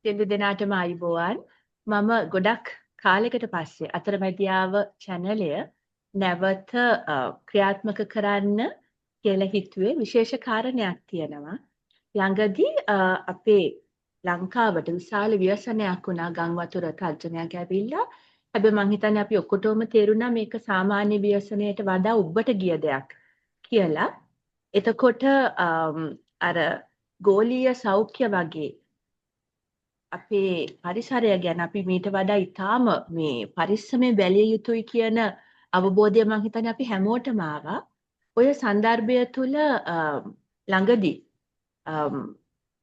සියලු දෙනාටම ආයුබෝවන්. මම ගොඩක් කාලයකට පස්සේ අතරමැදියාව channelය නැවත ක්‍රියාත්මක කරන්න කියලා හිතුවේ විශේෂ කාරණයක් තියෙනවා. ළඟදී අපේ ලංකාවට විශාල ව්‍යසනයක් වුණා ගංවතුර තර්ජනයක් ඇවිල්ලා. හැබැයි මං හිතන්නේ අපි ඔක්කොටම තේරුණා මේක සාමාන්‍ය ව්‍යසනයට වඩා උබ්බට ගිය දෙයක් කියලා. එතකොට අර ගෝලීය සෞඛ්‍ය වගේ අපේ පරිසරය ගැන අපි මීට වඩා ඉතාම මේ පරිස්සමෙන් බැලිය යුතුයි කියන අවබෝධය මම හිතන්නේ අපි හැමෝටම ආවා. ඔය සන්දර්භය තුළ ළඟදී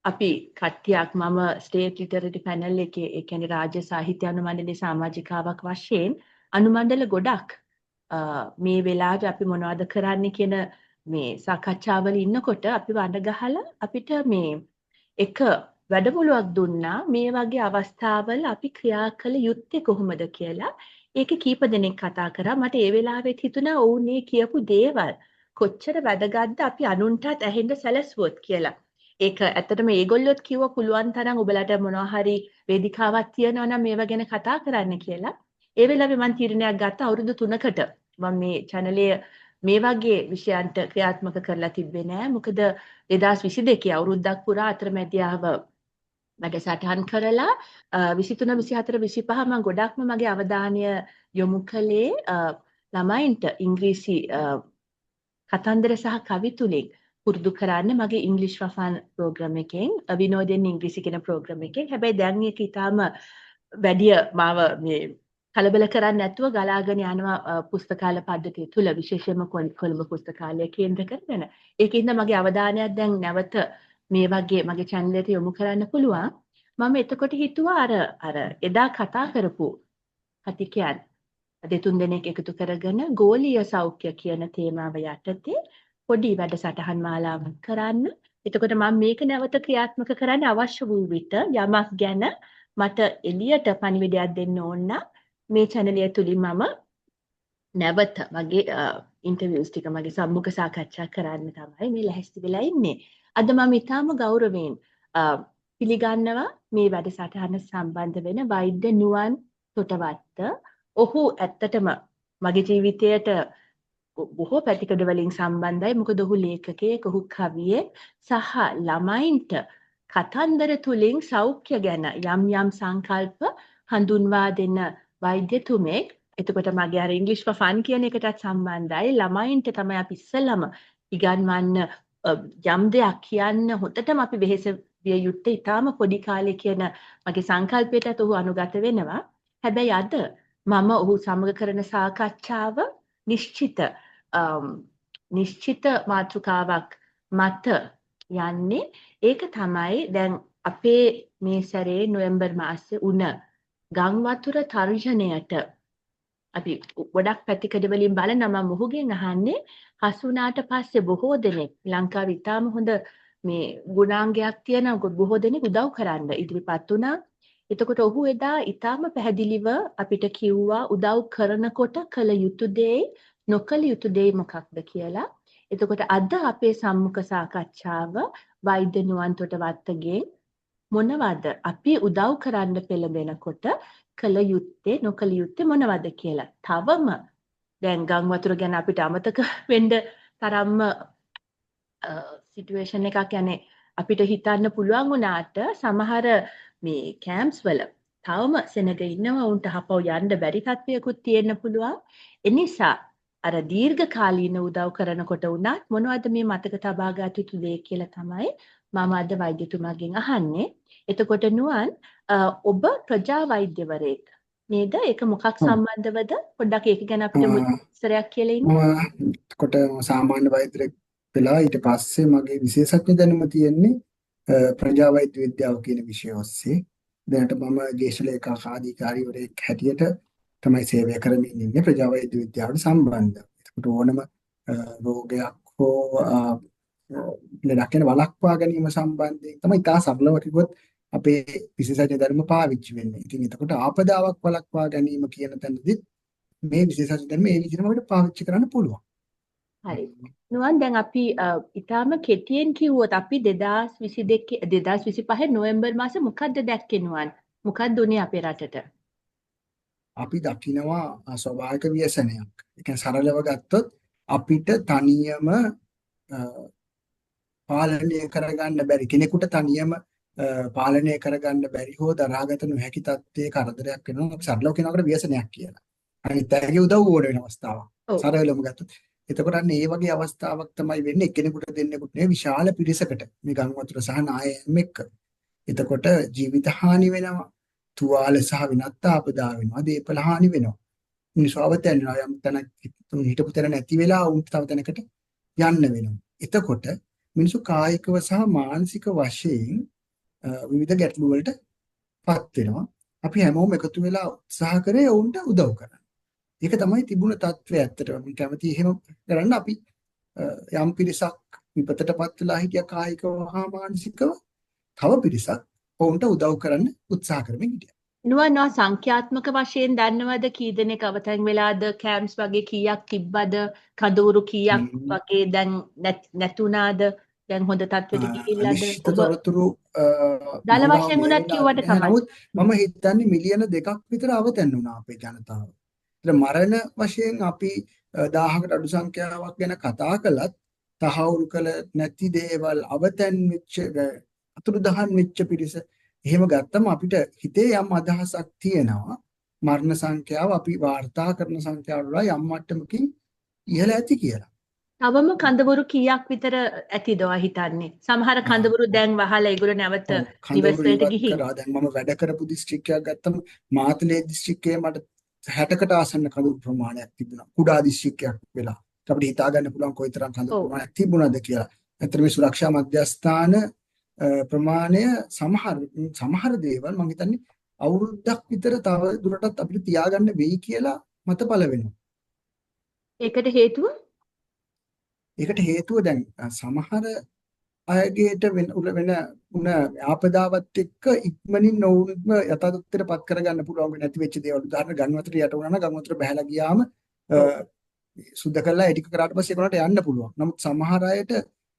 අපි කට්ටියක් මම ස්ටේට් ලිටරරි පැනල් එකේ ඒ කියන්නේ රාජ්‍ය සාහිත්‍ය අනුමණ්ඩලයේ සමාජිකාවක් වශයෙන් අනුමණ්ඩල ගොඩක් මේ වෙලාවේ අපි මොනවද කරන්න කියන මේ සාකච්ඡාවල ඉන්නකොට අපි වඩ ගහලා අපිට මේ එක වැඩමුළුවක් දුන්නා මේ වගේ අවස්ථාවල අපි ක්‍රියා කළ යුත්තේ කොහොමද කියලා. ඒකේ කීප දෙනෙක් කතා කරා. මට ඒ වෙලාවෙත් හිතුණා ඔවුන් මේ කියපු දේවල් කොච්චර වැදගත්ද අපි අනුන්ටත් ඇහෙන්න සැලසුවොත් කියලා. ඒක ඇත්තටම ඒගොල්ලොත් කිව්ව පුළුවන් තරම් ඔබලට මොනවා හරි වේදිකාවක් තියෙනවා නම් මේවා ගැන කතා කරන්න කියලා. ඒ වෙලාවේ මම තීරණයක් ගත්තා අවුරුදු 3කට මම මේ channel මේ වගේ විෂයන්ට ක්‍රියාත්මක කරලා තිබ්බේ නෑ. මොකද 2022 අවුරුද්දක් පුරා අතරමැදියාව වැඩසටහන් කරලා 23 24 25 මම ගොඩක්ම මගේ අවධානය යොමු කළේ ළමයින්ට ඉංග්‍රීසි කතන්දර සහ කවි තුලින් පුරුදු කරන්න මගේ ඉංග්‍රීසි වෆාන් ප්‍රෝග්‍රෑම් එකෙන් විනෝදෙන් ඉංග්‍රීසි කියන ප්‍රෝග්‍රෑම් එකෙන්. හැබැයි දැන් මේක ඊටාම වැඩි මාව මේ කලබල කරන්නේ නැතුව ගලාගෙන යනවා පුස්තකාල පද්ධතිය තුල විශේෂයෙන්ම කොළඹ පුස්තකාලය කේන්ද්‍ර කරගෙන. ඒකින්ද මගේ අවධානයක් දැන් නැවත මේ වගේ මගේ channel එකට යොමු කරන්න පුළුවන්. මම එතකොට හිතුවා අර එදා කතා කරපු කතිකයන් දෙතුන් දෙනෙක් එකතු කරගෙන ගෝලීය සෞඛ්‍ය කියන තේමාව යටතේ පොඩි වැඩසටහන් මාලාවක් කරන්න. එතකොට මම මේක නැවත ක්‍රියාත්මක කරන්න අවශ්‍ය වූ විට යමක් ගැන මට එළියට පණිවිඩයක් දෙන්න ඕන නම් මේ channel එක තුලින් මම නැවත මගේ ඉන්ටර්විව්ස් ටික මගේ සම්මුඛ සාකච්ඡා කරන්න තමයි මේ ලැහැස්ති වෙලා ඉන්නේ. අද මම ඊටාම ගෞරවයෙන් පිළිගන්නවා මේ වැඩසටහන සම්බන්ධ වෙන වෛද්‍ය නුවන් තොටවත්ත. ඔහු ඇත්තටම මගේ ජීවිතයට බොහෝ පැතිකඩ වලින් සම්බන්ධයි. මොකද ඔහු ලේඛකයෙක්, ඔහු කවියෙක් සහ ළමයින්ට කතන්දර තුලින් සෞඛ්‍ය ගැන යම් සංකල්ප හඳුන්වා දෙන වෛද්‍යතුමෙක්. එතකොට මගේ අර ඉංග්‍රීසි for fun කියන එකටත් සම්බන්ධයි. ළමයින්ට තමයි අපි ඉස්සෙල්ලම ඉගන්වන්න යම් දෙයක් කියන්න හොතටම අපි වෙහෙස විය යුත්තේ ඊටාම පොඩි කාලේ කියන මගේ සංකල්පයටත් ඔහු අනුගත වෙනවා. හැබැයි අද මම ඔහු සමග කරන සාකච්ඡාව නිශ්චිත මාතෘකාවක් මත යන්නේ. ඒක තමයි දැන් අපේ මේ සැරේ නොවැම්බර් මාසේ උන ගංවතුර තර්ජනයට අපි ගොඩක් පැතිකඩ වලින් බලනවා. මම මොහුගෙන් අහන්නේ හසු වුණාට පස්සේ බොහෝ දෙනෙක් ලංකාවේ ඉතාම හොඳ මේ ගුණාංගයක් තියෙන බොහෝ දෙනෙක් උදව් කරන්න ඉදිරිපත් වුණා. එතකොට ඔහු එදා ඉතාම පැහැදිලිව අපිට කිව්වා උදව් කරනකොට කළ යුතු දේ නොකළ යුතු දේ මොකක්ද කියලා. එතකොට අද අපේ සම්මුඛ සාකච්ඡාව වෛද්‍ය නුවන් තොටවත්තගෙන් මොනවද අපි උදව් කරන්න පෙළඹෙනකොට කළ යුත්තේ නොකළ යුත්තේ මොනවද කියලා. තවම දැන් ගංවතුර ගැන අපිට අමතක වෙන්න තරම්ම සිටුේෂන් එකක් යන්නේ අපිට හිතන්න පුළුවන් වුණාට සමහර මේ කැම්ප්ස් වල තවම සෙනග ඉන්නවා. උන්ට හපව යන්න බැරි තත්වයකුත් තියෙන්න පුළුවන්. එනිසා අර දීර්ඝ කාලීන උදව් කරනකොට උනත් මොනවද මේ මතක තබා ගත යුතු දේ කියලා තමයි මම අද වෛද්‍යතුමාගෙන් අහන්නේ. එතකොට නුවන් ඔබ ප්‍රජා වෛද්‍යවරයෙක් නේද? ඒක මොකක් සම්බන්ධවද? පොඩ්ඩක් ඒක ගැන අපිට විස්තරයක් කියලා ඉන්න. එතකොට සාමාන්‍ය වෛද්‍යරෙක් වෙලා ඊට පස්සේ මගේ විශේෂඥ දැනුම තියෙන්නේ ප්‍රජා වෛද්‍ය විද්‍යාව කියන විෂය ඔස්සේ. දැනට මම ජ්‍යෙෂ්ඨ ලේඛාධිකාරීවරයෙක් හැටියට තමයි සේවය කරමින් ඉන්නේ ප්‍රජා වෛද්‍ය විද්‍යාවට සම්බන්ධව. ඒකට ඕනම රෝගයක් හෝ ලෙඩක් වෙන වළක්වා ගැනීම සම්බන්ධයෙන් තමයි ඉතා සරලව කිව්වොත් අපේ විශේෂඥ ධර්ම පාවිච්චි වෙන්නේ. ඉතින් එතකොට ආපදාවක් වළක්වා ගැනීම කියන තැනදී මේ විශේෂඥ ධර්ම ඒ විදිහටම අපිට පාවිච්චි කරන්න පුළුවන්. හරි. නුවන් දැන් අපි ඉතාම කෙටියෙන් කිව්වොත් අපි 2022 2025 නොවැම්බර් මාසේ මොකද්ද දැක්කේ නුවන්? මොකක්ද උනේ අපේ රටට? අපි දකිනවා ස්වභාවික ව්‍යසනයක්. ඒ කියන්නේ සරලව ගත්තොත් අපිට තනියම පාලනය කරගන්න බැරි කෙනෙකුට තනියම පාලනය කරගන්න බැරි හෝ දරාගත නොහැකි තත්ත්වයේ කරදරයක් වෙනවා. අපි සරලව කියනකොට ව්‍යසනයක් කියලා. අනිත් අයගේ උදව් ඕන වෙන අවස්ථාවක්. ඔව්. සරලවම ගත්තොත්. එතකොට අන්න ඒ වගේ අවස්ථාවක් තමයි වෙන්නේ එක්කෙනෙකුට දෙන්නෙකුට නෙවෙයි විශාල පිරිසකට මේ ගම් වතුර සහ නායම් එක්ක. එතකොට ජීවිත හානි වෙනවා. තුවාල සහ විනත් ආපදා වෙනවා. දේපල හානි වෙනවා. මිනිස්සු අවතැන් වෙනවා. යම් තැනක් හිටපු තැන නැති වෙලා උන් තව තැනකට යන්න වෙනවා. එතකොට මිනිස්සු කායිකව සහ මානසික වශයෙන් විවිධ ගැටලු වලට පත් වෙනවා. අපි හැමෝම එකතු වෙලා උත්සාහ කරේ ඔවුන්ට උදව් කරන්න. ඒක තමයි තිබුණ තත්ත්වය ඇත්තටම. මම කැමති එහෙම කරන්න අපි යම් පිරිසක් විපතටපත් වෙලා හිටියා කායිකව හා මානසිකව. තව පිරිසක් ඔවුන්ට උදව් කරන්න උත්සාහ කරමින් හිටියා. නුවන් සංඛ්‍යාත්මක වශයෙන් දන්නවද කී දෙනෙක් අවතැන් වෙලාද කැම්ප්ස් වගේ කීයක් තිබ්බද කඳවුරු කීයක් වගේ දැන් නැතුණාද දැන් හොඳ තත්ත්වෙට ගිහිල්ලාද අනිශ්චිත තොරතුරු දල වශයෙන් උනත් කිව්වට කමක් නමුත් මම හිතන්නේ මිලියන 2ක් විතර අවතැන් වුණා අපේ ජනතාව. ඒත් මරණ වශයෙන් අපි 1000කට අඩු සංඛ්‍යාවක් ගැන කතා කළත් තහවුරු කළ නැති දේවල් අවතැන් වෙච්ච අතුරුදහන් වෙච්ච පිරිස එහෙම ගත්තම අපිට හිතේ යම් අදහසක් තියෙනවා මරණ සංඛ්‍යාව අපි වාර්තා කරන සංඛ්‍යාව වල යම් මට්ටමකින් ඉහළ ඇති කියලා. තවම කඳවුරු කීයක් විතර ඇතිද ඔයා හිතන්නේ? සමහර කඳවුරු දැන් වහලා ඒගොල්ලෝ නැවත නිවෙස් වලට ගිහින්. දැන් මම වැඩ කරපු දිස්ත්‍රික්කයක් ගත්තම මාතලේ දිස්ත්‍රික්කයේ මට 60කට ආසන්න කඳවුරු ප්‍රමාණයක් තිබුණා. කුඩා දිස්ත්‍රික්කයක් වෙලා. අපිට හිතා ගන්න පුළුවන් කොයිතරම් කඳවුරු ප්‍රමාණයක් තිබුණාද කියලා. ඇත්තට මේ සුරක්ෂා මධ්‍යස්ථාන ප්‍රමාණය සමහර දේවල් මම හිතන්නේ අවුරුද්දක් විතර තව දුරටත් අපිට තියාගන්න වෙයි කියලා මත පළ වෙනවා. ඒකට හේතුව දැන් සමහර අයගේට වෙන ආපදාවත් එක්ක ඉක්මනින් නොවුන්ම යථාර්ථයටපත් කරගන්න පුළුවන් නැති වෙච්ච දේවල්. උදාහරණ ගම් වතුර යට වුණා නම් ගම් වතුර බහැලා ගියාම සුද්ධ කරලා ඒ ටික කරාට පස්සේ ඒකට යන්න පුළුවන්. නමුත් සමහර අයට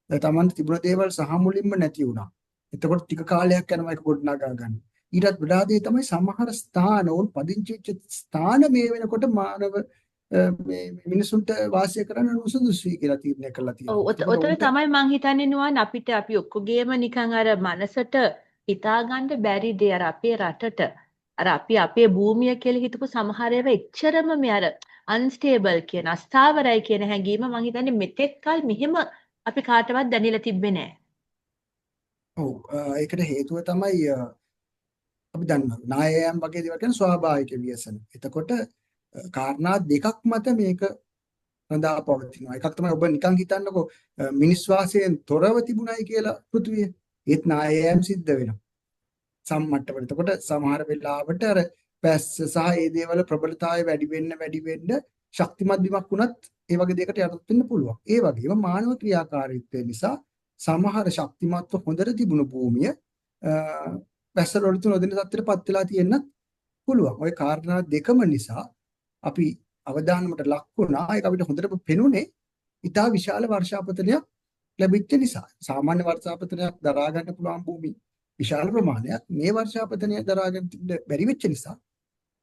තමන්ට තිබුණ දේවල් සහ මුලින්ම නැති වුණා. එතකොට ටික කාලයක් යනවා ඒක ගොඩනගා ගන්න. ඊටත් වඩා දේ තමයි සමහර ස්ථාන උන් පදිංචි වෙච්ච ස්ථාන මේ වෙනකොට මානව මේ මිනිසුන්ට වාසය කරන්න නුසුදුසුයි කියලා තීරණය කරලා තියෙනවා. ඔව් ඔතන තමයි මං හිතන්නේ නුවන් අපිට අපි ඔක්කොගේම නිකන් අර මනසට හිතා ගන්න බැරි දේ අර අපේ රටට අර අපි අපේ භූමිය කියලා හිතපු සමහර ඒවා එච්චරම මේ අර අන්ස්ටේබල් කියන අස්ථාවරයි කියන හැඟීම මං හිතන්නේ මෙතෙක් කල මෙහෙම අපි කාටවත් දැනෙලා තිබ්බේ නැහැ. ඔව් ඒකට හේතුව තමයි අපි දන්නවා නායයන් වගේ දේවල් කියන ස්වාභාවික ව්‍යසන. එතකොට කාරණා දෙකක් මත මේක රඳා පවතිනවා. එකක් තමයි ඔබ නිකන් හිතන්නකෝ මිනිස් වාසයෙන් තොරව තිබුණයි කියලා පෘථිවිය. ඒත් නායයන් සිද්ධ වෙනවා. සම්මට්ටමට. එතකොට සමහර වෙලාවට අර පැස්ස සහ ඒ දේවල් ප්‍රබලතාවය වැඩි වෙන්න ශක්තිමත් වීමක් වුණත් ඒ වගේ දෙයකට යටත් වෙන්න පුළුවන්. ඒ වගේම මානව ක්‍රියාකාරීත්වය නිසා සමහර ශක්තිමත්ව හොඳට තිබුණු භූමිය පැසල වලට නොදෙන තත්ත්වයටපත් වෙලා තියෙන්නත් පුළුවන්. ওই කාරණා දෙකම නිසා අපි අවධානමට ලක් වුණා. ඒක අපිට හොඳට පෙනුනේ ඉතා විශාල වර්ෂාපතනයක් ලැබිච්ච නිසා. සාමාන්‍ය වර්ෂාපතනයක් දරා ගන්න පුළුවන් භූමි විශාල ප්‍රමාණයක් මේ වර්ෂාපතනය දරා ගන්න බැරි වෙච්ච නිසා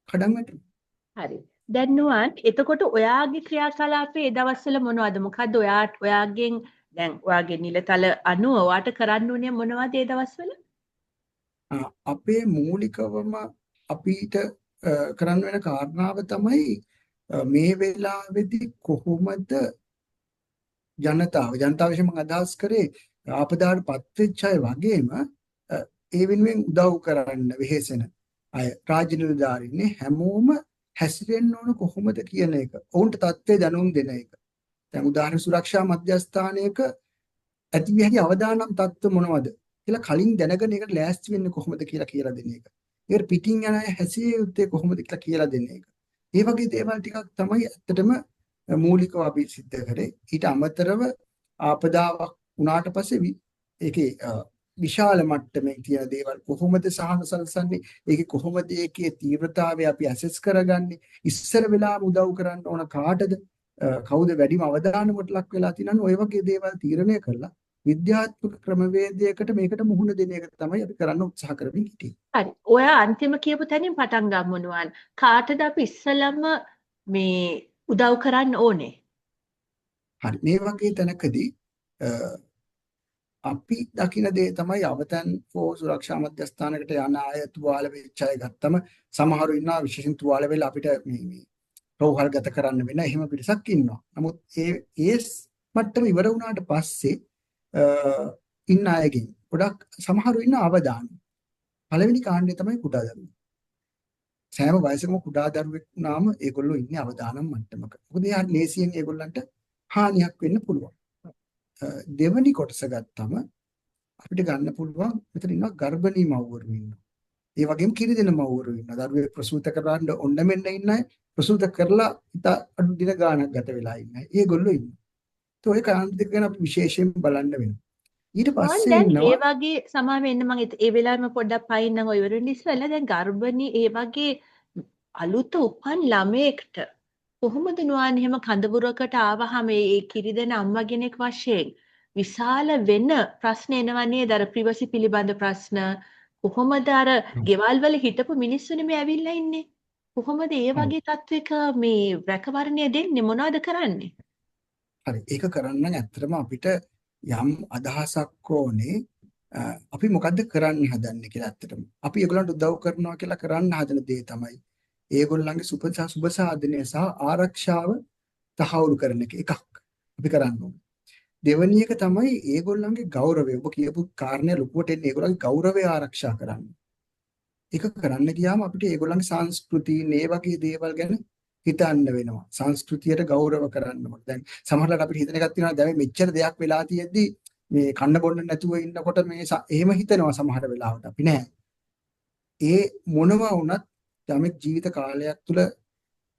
කඩන් වැටුණා. හරි. දැන් නුවන් එතකොට ඔයාගේ ක්‍රියාකලාපේ ඒ දවස්වල මොනවද? මොකද්ද ඔයාගෙන් දැන් ඔයාගේ නිලතල අනුව ඔයාට කරන්න උනේ මොනවද ඒ දවස්වල? අපේ මූලිකවම අපිට කරන්න වෙන කාරණාව තමයි මේ වෙලාවේදී කොහොමද ජනතාව විසින් මම අදහස් කරේ ආපදාටපත් වෙච්ච අය වගේම ඒ වෙනුවෙන් උදව් කරන්න වෙහෙසෙන අය රාජ්‍ය නිලධාරීන්නේ හැමෝම හැසිරෙන්න ඕන කොහොමද කියන එක. ඔවුන්ට தත්ත්වය දැනුම් දෙන එක. දැන් උදාහරණ සුරක්ෂා මධ්‍යස්ථානයක ඇතිවිය හැකි අවදානම් තත්ත්ව මොනවද කියලා කලින් දැනගෙන ඒකට ලෑස්ති වෙන්නේ කොහොමද කියලා දෙන එක. ඒකට පිටින් යන අය හැසිරිය යුත්තේ කොහොමද කියලා දෙන එක. ඒ වගේ දේවල් ටිකක් තමයි ඇත්තටම මූලිකව අපි සිද්ධ කරේ. ඊට අමතරව ආපදාවක් වුණාට පස්සේ ඒකේ විශාල මට්ටමේ තියෙන දේවල් කොහොමද සහන සලසන්නේ? ඒකේ කොහොමද ඒකේ තීව්‍රතාවය අපි ඇසස් කරගන්නේ? ඉස්සර වෙලාම උදව් කරන්න ඕන කාටද? කවුද වැඩිම අවධානමට ලක් වෙලා තියෙනවනේ ඔය වගේ දේවල් තීරණය කරලා විද්‍යාත්මක ක්‍රමවේදයකට මේකට මුහුණ දෙන එක තමයි අපි කරන්න උත්සාහ කරමින් හිටියේ. හරි. ඔයා අන්තිම කියපු තැනින් පටන් ගමු නුවන්. කාටද අපි ඉස්සලම මේ උදව් කරන්න ඕනේ? හරි. මේ වගේ තැනකදී අපි දකින දේ තමයි අවතන් ෆෝ සුරක්ෂා මධ්‍යස්ථානකට යන අය තුවාල වෙච්ච අය ගත්තම සමහරු ඉන්නවා විශේෂයෙන් තුවාල වෙලා අපිට මේ රෝහල් ගත කරන්න වෙන එහෙම පිරිසක් ඉන්නවා. නමුත් ඒ මට්ටම ඉවර වුණාට පස්සේ ඉන්න අයගෙන් ගොඩක් සමහරු ඉන්න අවදාන. පළවෙනි කාණ්ඩය තමයි කුඩා දරුවෝ. සෑම වයසකම කුඩා දරුවෙක් වුණාම ඒගොල්ලෝ ඉන්නේ අවදානම් මට්ටමක. මොකද එයා ලේසියෙන් ඒගොල්ලන්ට හානියක් වෙන්න පුළුවන්. දෙවනි කොටස ගත්තම අපිට ගන්න පුළුවන් මෙතන ඉන්නවා ගර්භණී මව්වරු ඉන්නවා. ඒ වගේම කිරි දෙන මව්වරු ඉන්නවා. දරුවෙක් ප්‍රසූත කරන්න ඔන්න මෙන්න ඉන්න අය ප්‍රසූත කරලා ඉත අඩු දින ගාණක් ගත වෙලා ඉන්න අය. ඒගොල්ලෝ ඉන්නවා. તો ඒ කාණ්ඩ දෙක ගැන අපි විශේෂයෙන් බලන්න වෙනවා. ඊට පස්සේ දැන් ඉන්නවා ඒ වගේ සමහර වෙන්න මම ඒ වෙලාවෙම පොඩ්ඩක් පයින් නම් ඔය ඉවරෙන්න ඉස්සෙල්ලා දැන් ගර්භණී ඒ වගේ අලුත උපන් ළමයෙක්ට කොහොමද නුවන් එහෙම කඳවුරකට ආවහම ඒ කිරි දෙන අම්මා කෙනෙක් වශයෙන් විශාල වෙන ප්‍රශ්න එනවා නේද? අර ප්‍රිවසි පිළිබඳ ප්‍රශ්න. කොහොමද අර ගෙවල් වල හිටපු මිනිස්සුනේ මේ ඇවිල්ලා ඉන්නේ? කොහොමද ඒ වගේ තත්වයක මේ රැකවරණය දෙන්නේ? මොනවද කරන්නේ? හරි ඒක කරන්න ඇත්තටම අපිට යම් අදහසක් ඕනේ අපි මොකද්ද කරන්න හදන්නේ කියලා ඇත්තටම. අපි ඒගොල්ලන්ට උදව් කරනවා කියලා කරන්න හදන දේ තමයි ඒගොල්ලන්ගේ සුබ සාධනය සහ ආරක්ෂාව තහවුරු කරන එකක් අපි කරන්න ඕනේ. දෙවෙනි එක තමයි ඒගොල්ලන්ගේ ගෞරවය. ඔබ කියපු කාරණේ ලොකුවට එන්නේ ඒගොල්ලන්ගේ ගෞරවය ආරක්ෂා කරන්න. ඒක කරන්න ගියාම අපිට ඒගොල්ලන්ගේ සංස්කෘතිය මේ වගේ දේවල් ගැන හිතන්න වෙනවා. සංස්කෘතියට ගෞරව කරන්න ඕනේ. දැන් සමහරවිට අපිට හිතන එකක් තියෙනවා දැන් මෙච්චර දෙයක් වෙලා තියෙද්දි මේ කන්න බොන්න නැතුව ඉන්නකොට මේ එහෙම හිතනවා සමහර වෙලාවට අපි නෑ. ඒ මොනවා වුණත් යමෙක් ජීවිත කාලයක් තුළ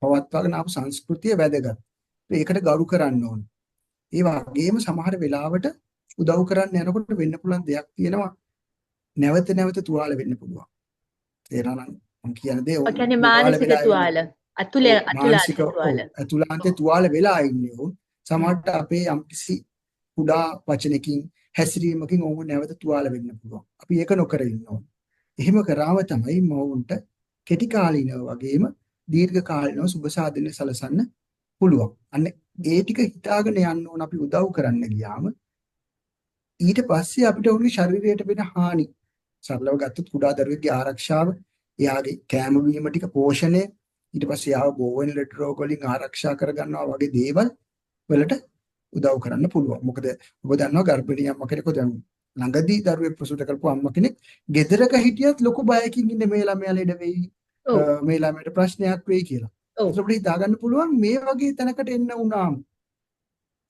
පවත්වාගෙන ආපු සංස්කෘතිය වැදගත්. ඒකට ගරු කරන්න ඕනේ. ඒ වගේම සමහර වෙලාවට උදව් කරන්න යනකොට වෙන්න පුළුවන් දෙයක් තියෙනවා. නැවත නැවත තුවාල වෙන්න පුළුවන්. තේරෙනවනම් මම කියන දේ ඔය කියන්නේ මානසික තුවාල. මානසික තුවාල. අතුලාන්තේ තුවාල වෙලා ඉන්නේ උන්. සමහරට අපේ යම්කිසි කුඩා වචනකින් හැසිරීමකින් ඔවුන් නැවත තුවාල වෙන්න පුළුවන්. අපි ඒක නොකර ඉන්න ඕනේ. එහෙම කරාම තමයි මොවුන්ට කෙටි කාලිනව වගේම දීර්ඝ කාලිනව සුබ සාධන සලසන්න පුළුවන්. අන්න ඒ ටික හිතාගෙන යන්න ඕන අපි උදව් කරන්න ගියාම ඊට පස්සේ අපිට උන්ගේ ශරීරයට වෙන හානි සරලව ගත්තොත් කුඩා දරුවෙක්ගේ ආරක්ෂාව, එයාගේ කෑම බීම ටික පෝෂණය, ඊට පස්සේ ආව බෝවෙන් ලෙඩ රෝග වලින් ආරක්ෂා කරගන්නවා වගේ දේවල් වලට උදව් කරන්න පුළුවන්. මොකද ඔබ දන්නවා ගර්භණී අම්මා කෙනෙක් දැන් ළඟදී දරුවෙක් ප්‍රසූත කරපු අම්මා කෙනෙක් ගෙදරක හිටියත් ලොකු බයකින් ඉන්නේ මේ ළමයා ලෙඩ වෙයි, මේ ළමයට ප්‍රශ්නයක් වෙයි කියලා. ඒකට හිතාගන්න පුළුවන් මේ වගේ තැනකට එන්න වුණාම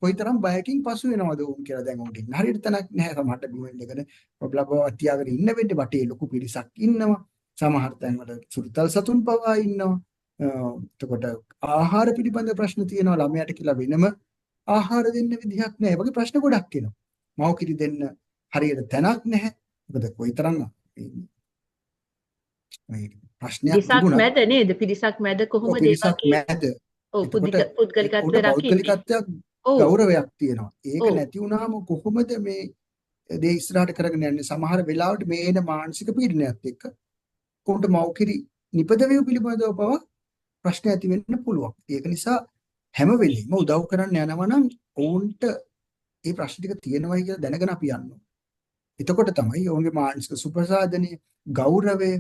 කොයිතරම් බයකින් පසු වෙනවද උන් කියලා. දැන් උන්ට ඉන්න හරියට තැනක් නැහැ. සමහරට බිමෙන් එකද බබලබව තියාගෙන ඉන්න වෙන්නේ. වටේ ලොකු පිරිසක් ඉන්නවා. සමහර තැන්වල සුරුතල් සතුන් පවා ඉන්නවා. එතකොට ආහාර පිළිබඳ ප්‍රශ්න තියෙනවා. ළමයාට කියලා වෙනම ආහාර දෙන්න විදිහක් නැහැ. වගේ ප්‍රශ්න ගොඩක් එනවා. මව් කිරි දෙන්න හරියට තැනක් නැහැ. මොකද කොයිතරම් මේ ප්‍රශ්නයක් තිබුණා. පිරිසක් මැද නේද? පිරිසක් මැද කොහොමද ඒ වගේ? ඔව් පුද්ගලිකත්වය රකින්නේ. ගෞරවයක් තියෙනවා. ඒක නැති වුණාම කොහොමද මේ දේ ඉස්සරහට කරගෙන යන්නේ? සමහර වෙලාවට මේ එන මානසික පීඩනයත් එක්ක උන්ට මව්කිරි නිපදවීම පිළිබඳව පවා ප්‍රශ්න ඇති වෙන්න පුළුවන්. ඒක නිසා හැම වෙලෙම උදව් කරන්න යනවා නම් ඔවුන්ට මේ ප්‍රශ්න ටික තියෙනවයි කියලා දැනගෙන අපි යන්න ඕනේ. එතකොට තමයි ඔවුන්ගේ මානසික සුපසාධනය, ගෞරවය,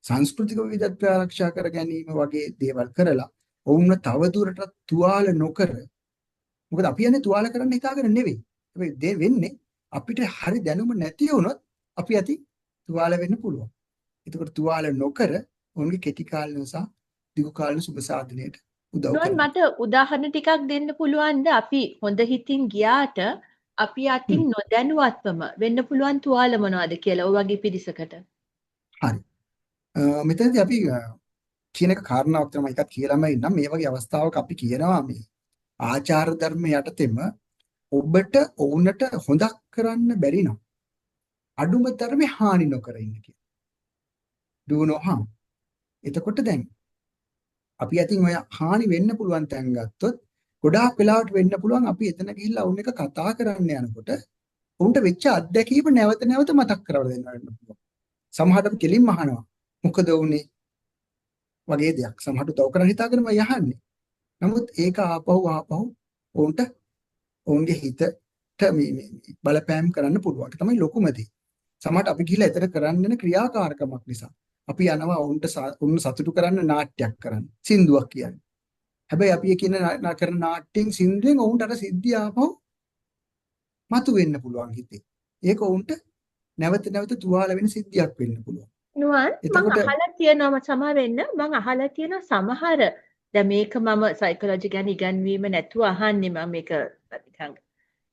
සංස්කෘතික විවිධත්වය ආරක්ෂා කර ගැනීම වගේ දේවල් කරලා ඔවුන්ව තව දුරටත් තුවාල නොකර. මොකද අපි යන්නේ තුවාල කරන්න හිතාගෙන නෙවෙයි. හැබැයි දේ වෙන්නේ අපිට හරි දැනුම නැති වුණොත් අපි ඇති තුවාල වෙන්න පුළුවන්. ඒකට තුවාල නොකර ඔවුන්ගේ කෙටි කාලින සහ දිගු කාලින සුබ සාධනයට උදව් කරනවා. මට උදාහරණ ටිකක් දෙන්න පුළුවන්ද? අපි හොඳ හිතින් ගියාට අපි අතින් නොදැනුවත්වම වෙන්න පුළුවන් තුවාල මොනවද කියලා ඔය වගේ පිරිසකට. හරි. මෙතනදී අපි කියන එක කාරණාවක් තමයි එකක් කියලාම ඉන්නම්. මේ වගේ අවස්ථාවක අපි කියනවා මේ ආචාර ධර්ම යටතේම ඔබට ඔවුන්ට හොඳක් කරන්න බැරි නම් අඩුම තරමේ හානි නොකර ඉන්න කියලා. do no harm. එතකොට දැන් අපි අතින් ඔය හානි වෙන්න පුළුවන් තැන් ගත්තොත් ගොඩාක් වෙලාවට වෙන්න පුළුවන් අපි එතන ගිහිල්ලා වුන් එක කතා කරන්න යනකොට උන්ට වෙච්ච අත්දැකීම නැවත නැවත මතක් කරවලා දෙන්න වෙන්න පුළුවන්. සමහරවිට කෙලින්ම අහනවා මොකද වුනේ වගේ දෙයක්. සමහරවිට උදව් කරන්න හිතාගෙනම යහන්නේ. නමුත් ඒක ආපහු උන්ට ඔවුන්ගේ හිතට මේ බලපෑම් කරන්න පුළුවන්. ඒක තමයි ලොකුම දේ. සමහරට අපි ගිහිල්ලා එතන කරන්න යන ක්‍රියාකාරකමක් නිසා අපි යනවා උන් සතුටු කරන්න නාට්‍යයක් කරන්න. සින්දුවක් කියන්නේ. හැබැයි අපි ඒ කියන කරන නාට්‍යයෙන් සින්දුවෙන් ඔවුන්ට අර සිද්ධිය ආපහු මතුවෙන්න පුළුවන් හිතේ. ඒක ඔවුන්ට නැවත නැවත තුවාල වෙන සිද්ධියක් වෙන්න පුළුවන්. නුවන් මම එතකොට අහලා තියෙනවා සමා වෙන්න මම අහලා තියෙනවා සමහර දැන් මේක මම සයිකොලොජි ගැන ඉගන්වීම නැතුව අහන්නේ මම මේක නිකන්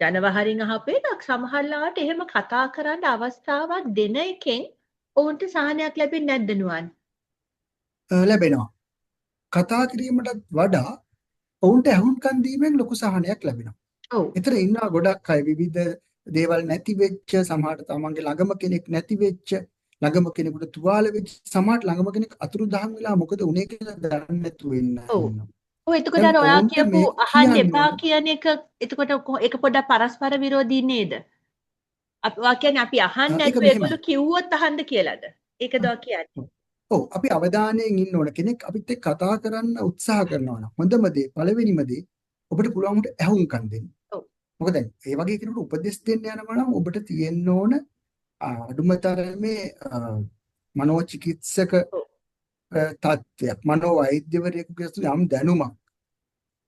ජනවහරින් අහපේක් සමහරලාට එහෙම කතා කරන්න අවස්ථාවක් දෙන එකෙන් ඔවුන්ට සහනයක් ලැබෙන්නේ නැද්ද නුවන්? ලැබෙනවා. කතා කිරීමටත් වඩා ඔවුන්ට ඇහුම්කන් දීමෙන් ලොකු සහනයක් ලැබෙනවා. ඔව්. එතන ඉන්නවා ගොඩක් අය විවිධ දේවල් නැති වෙච්ච සමහරට තමන්ගේ ළඟම කෙනෙක් නැති වෙච්ච ළඟම කෙනෙකුට තුවාල වෙච්ච සමහරට ළඟම කෙනෙක් අතුරුදහන් වෙලා මොකද උනේ කියලා දන්නේ නැතුව ඉන්නවා. ඔව්. ඔව් එතකොට දැන් අර ඔයා ඔවුන්ට කියපු මේක අහන්න කියන්න එපා ඕන. කියන එක එතකොට ඒක පොඩ්ඩක් පරස්පර විරෝධී නේද? ඔයා කියන්නේ අපි අහන්න ඒක නැතුව මෙහෙමයි. ඒගොල්ලෝ කිව්වොත් අහන්න කියලාද? ඒකද ඔයා කියන්නේ? ඔව් අපි අවධානයෙන් ඉන්න ඕන කෙනෙක් අපිත් එක්ක කතා කරන්න උත්සාහ කරනවා නම් හොඳම දේ පළවෙනිම දේ ඔබට පුළුවන් උන්ට ඇහුම්කන් දෙන්න. ඔව්. මොකද දැන් ඒ වගේ කෙනෙකුට උපදෙස් දෙන්න යනවා නම් ඔබට තියෙන්න ඕන අඩුම තරමේ මනෝචිකිත්සක ඔව්. තත්ත්වයක් මනෝ වෛද්‍යවරයෙකුගේ යම් දැනුමක්.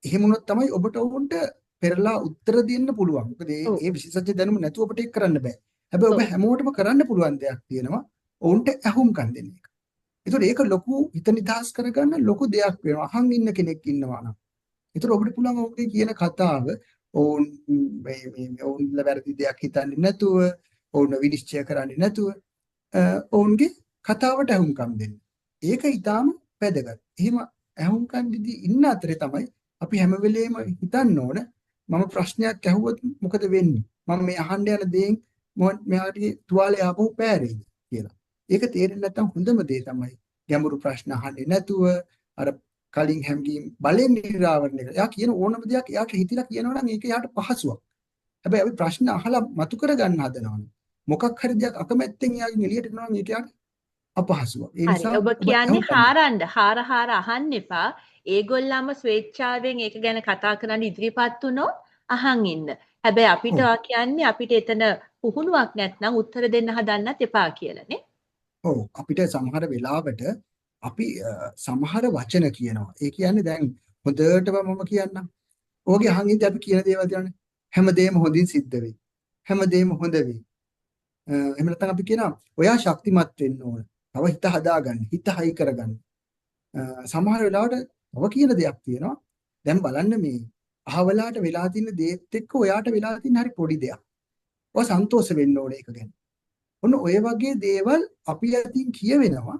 එහෙම වුණොත් තමයි ඔබට උන්ට පෙරලා උත්තර දෙන්න පුළුවන්. මොකද ඔව්. ඒ විශේෂඥ දැනුම නැතුව ඔබට ඒක කරන්න බෑ. හැබැයි ඔබ ඔව්. හැමෝටම කරන්න පුළුවන් දෙයක් තියෙනවා. ඔවුන්ට ඇහුම්කන් දෙන්න එක. ඒතකොට ඒක ලොකු හිත නිදහස් කරගන්න ලොකු දෙයක් වෙනවා. අහන් ඉන්න කෙනෙක් ඉන්නවා නම්. ඒතකොට ඔබට පුළුවන් ඔවුන්ගේ කියන කතාව ඔවුන් ඔවුන්ලා වැරදි දෙයක් හිතන්නේ නැතුව, ඔවුන්ව විනිශ්චය කරන්නේ නැතුව ඔවුන්ගේ කතාවට ඇහුම්කන් දෙන්න. ඒක ඊටාම වැදගත්. එහෙම ඇහුම්කන් දීදී ඉන්න අතරේ තමයි අපි හැම වෙලේම හිතන්න ඕන මම ප්‍රශ්නයක් ඇහුවොත් මොකද වෙන්නේ? මම මේ අහන්න යන දේෙන් මෙයාගේ තුවාලේ ආපහු පෑරෙයිද කියලා. ඒක තේරෙන්නේ නැත්නම් හොඳම දේ තමයි ගැඹුරු ප්‍රශ්න අහන්නේ නැතුව අර කලින් හැමගීම් බලෙන් නිරාවරණය කරලා. එයා කියන ඕනම දෙයක් එයාට හිතිලා කියනවා නම් ඒක එයාට පහසුවක්. හැබැයි අපි ප්‍රශ්න අහලා මතු කරගන්න හදනවනේ. මොකක් හරි දෙයක් අකමැත්තෙන් එයාගෙන් එළියට එනවා නම් ඒක එයාට අපහසුවක්. ඒ හරි නිසා ඔබ කියන්නේ හාර අහන්න එපා. ඒගොල්ලන්ම ස්වේච්ඡාවෙන් ඒක ගැන කතා කරන්න ඉදිරිපත් වුණොත් අහන් ඉන්න. හැබැයි අපිට ඔව්. කියන්නේ අපිට එතන පුහුණුවක් නැත්නම් උත්තර දෙන්න හදන්නත් එපා කියලානේ. ඔව් අපිට සමහර වෙලාවට අපි සමහර වචන කියනවා. ඒ කියන්නේ දැන් හොඳටම මම කියන්නම්. ඕකේ අහන් ඉඳි අපි කියන දේවල් කියන්නේ හැමදේම හොඳින් සිද්ධ වෙයි. හැමදේම හොඳ වෙයි. එහෙම නැත්නම් අපි කියනවා ඔයා ශක්තිමත් වෙන්න ඕන. තව හිත හදාගන්න. හිත හයි කරගන්න. සමහර වෙලාවට තව කියන දෙයක් තියෙනවා. දැන් බලන්න මේ අහවලාට වෙලා තියෙන දේත් එක්ක ඔයාට වෙලා තියෙන හරි පොඩි දෙයක්. ඔය සන්තෝෂ වෙන්න ඕනේ ඒක ගැන. ඔන්න ඔය වගේ දේවල් අපි අතින් කියවෙනවා.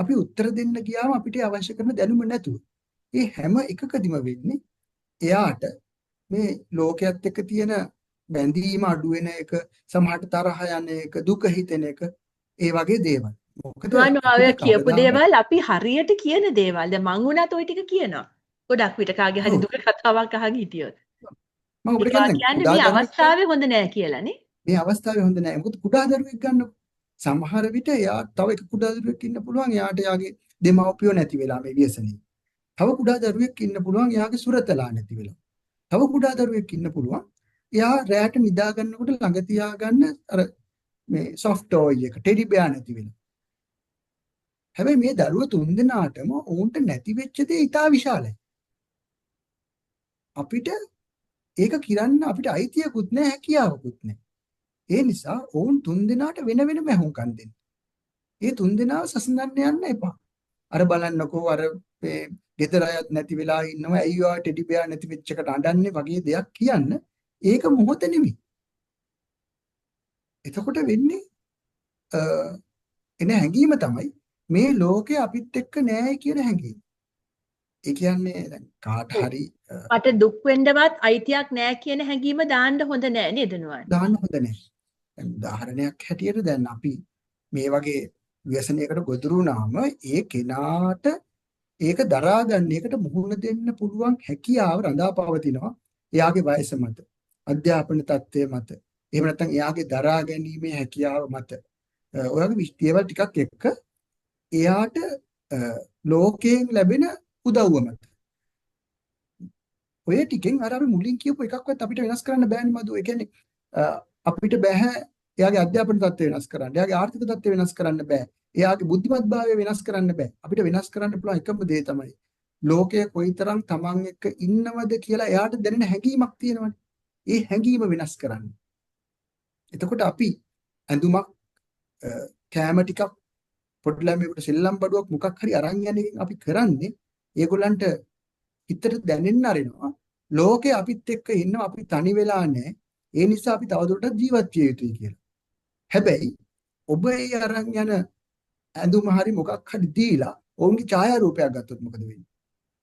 අපි උත්තර දෙන්න ගියාම අපිට අවශ්‍ය කරන දැනුම නැතුව. ඒ හැම එකකදීම වෙන්නේ එයාට මේ ලෝකයේත් එක්ක තියෙන බැඳීම අඩු වෙන එක, සමහරට තරහ යන එක, දුක හිතෙන එක, ඒ වගේ දේවල්. මොකද ඔය කියපු කවදාවත් දේවල් අපි හරියට කියන දේවල්. දැන් මං උනත් ওই ටික කියනවා. ගොඩක් විට කාගේ හරි ඔව් දුක කතාවක් අහන් හිටියොත්. මම ඔබට ඒවා කියන්නේ කියන්නේ කුඩා මේ දරුවෙක් අවස්ථාවේ හොඳ නෑ කියලානේ. මේ අවස්ථාවේ හොඳ නැහැ. මොකද කුඩා දරුවෙක් ගන්නකො. සමහර විට එයා තව එක කුඩා දරුවෙක් ඉන්න පුළුවන්. එයාට යාගේ දෙමව්පියෝ නැති වෙලා මේ ව්‍යසනේ. තව කුඩා දරුවෙක් ඉන්න පුළුවන්. එයාගේ සුරතලා නැති වෙලා. තව කුඩා දරුවෙක් ඉන්න පුළුවන්. එයා රැයට නිදා ගන්නකොට ළඟ තියාගන්න අර මේ soft toy එක ටෙඩි බෙයා නැති වෙලා. හැබැයි මේ දරුවෝ තුන්දෙනාටම ඔවුන්ට නැති වෙච්ච දේ ඉතා විශාලයි. අපිට ඒක කිරන්න අපිට අයිතියකුත් නැහැ, හැකියාවකුත් නැහැ. ඒ නිසා ඔවුන් තුන්දෙනාට වෙන වෙනම ඇහුම්කන් දෙන්න. ඒ තුන්දෙනාව සසඳන්න යන්න එපා. අර බලන්නකෝ අර මේ ගෙදර අයත් නැති වෙලා ඉන්නවා. ඇයි ඔයා ටෙඩි බෙයා නැති වෙච්ච එකට අඬන්නේ වගේ දෙයක් කියන්න. ඒක මොහොත නෙමෙයි. එතකොට වෙන්නේ එන හැඟීම තමයි මේ ලෝකේ අපිත් එක්ක නෑයි කියන හැඟීම. ඒ කියන්නේ දැන් කාට හරි මට දුක් වෙන්නවත් අයිතියක් නෑ කියන හැඟීම දාන්න හොඳ නෑ නේද නුවන්? දාන්න හොඳ නැහැ. දැන් උදාහරණයක් හැටියට දැන් අපි මේ වගේ ව්‍යසනයකට ගොදුරු වුණාම ඒ කෙනාට ඒක දරා ගන්න එකට මුහුණ දෙන්න පුළුවන් හැකියාව රඳා පවතිනවා එයාගේ වයස මත, අධ්‍යාපන තත්ත්වය මත, එහෙම නැත්නම් එයාගේ දරා ගැනීමේ හැකියාව මත. ඔයගේ දේවල් ටිකක් එක්ක එයාට ලෝකයෙන් ලැබෙන උදව්ව මත. ඔය ටිකෙන් අර අපි මුලින් කියපු එකක්වත් අපිට වෙනස් කරන්න බෑනේ මදු. ඒ කියන්නේ අපිට බෑ එයාගේ අධ්‍යාපන තත්ත්වය වෙනස් කරන්න. එයාගේ ආර්ථික තත්ත්වය වෙනස් කරන්න බෑ. එයාගේ බුද්ධිමත්භාවය වෙනස් කරන්න බෑ. අපිට වෙනස් කරන්න පුළුවන් එකම දේ තමයි ලෝකයේ කොයිතරම් Taman එක්ක ඉන්නවද කියලා එයාට දැනෙන හැඟීමක් තියෙනවනේ. ඒ හැඟීම වෙනස් කරන්න. එතකොට අපි ඇඳුමක් කෑම ටිකක් පොඩි ළමයෙකුට සෙල්ලම් බඩුවක් මොකක් හරි අරන් යන එකෙන් අපි කරන්නේ ඒගොල්ලන්ට හිතට දැනෙන්න අරිනවා ලෝකේ අපිත් එක්ක ඉන්නවා අපි තනි වෙලා නැහැ. ඒ නිසා අපි තවදුරටත් ජීවත් විය යුතුයි කියලා. හැබැයි ඔබ ඒ අරන් යන ඇඳුම හරි මොකක් හරි දීලා ඔවුන්ගේ ඡායාරූපයක් ගත්තොත් මොකද වෙන්නේ?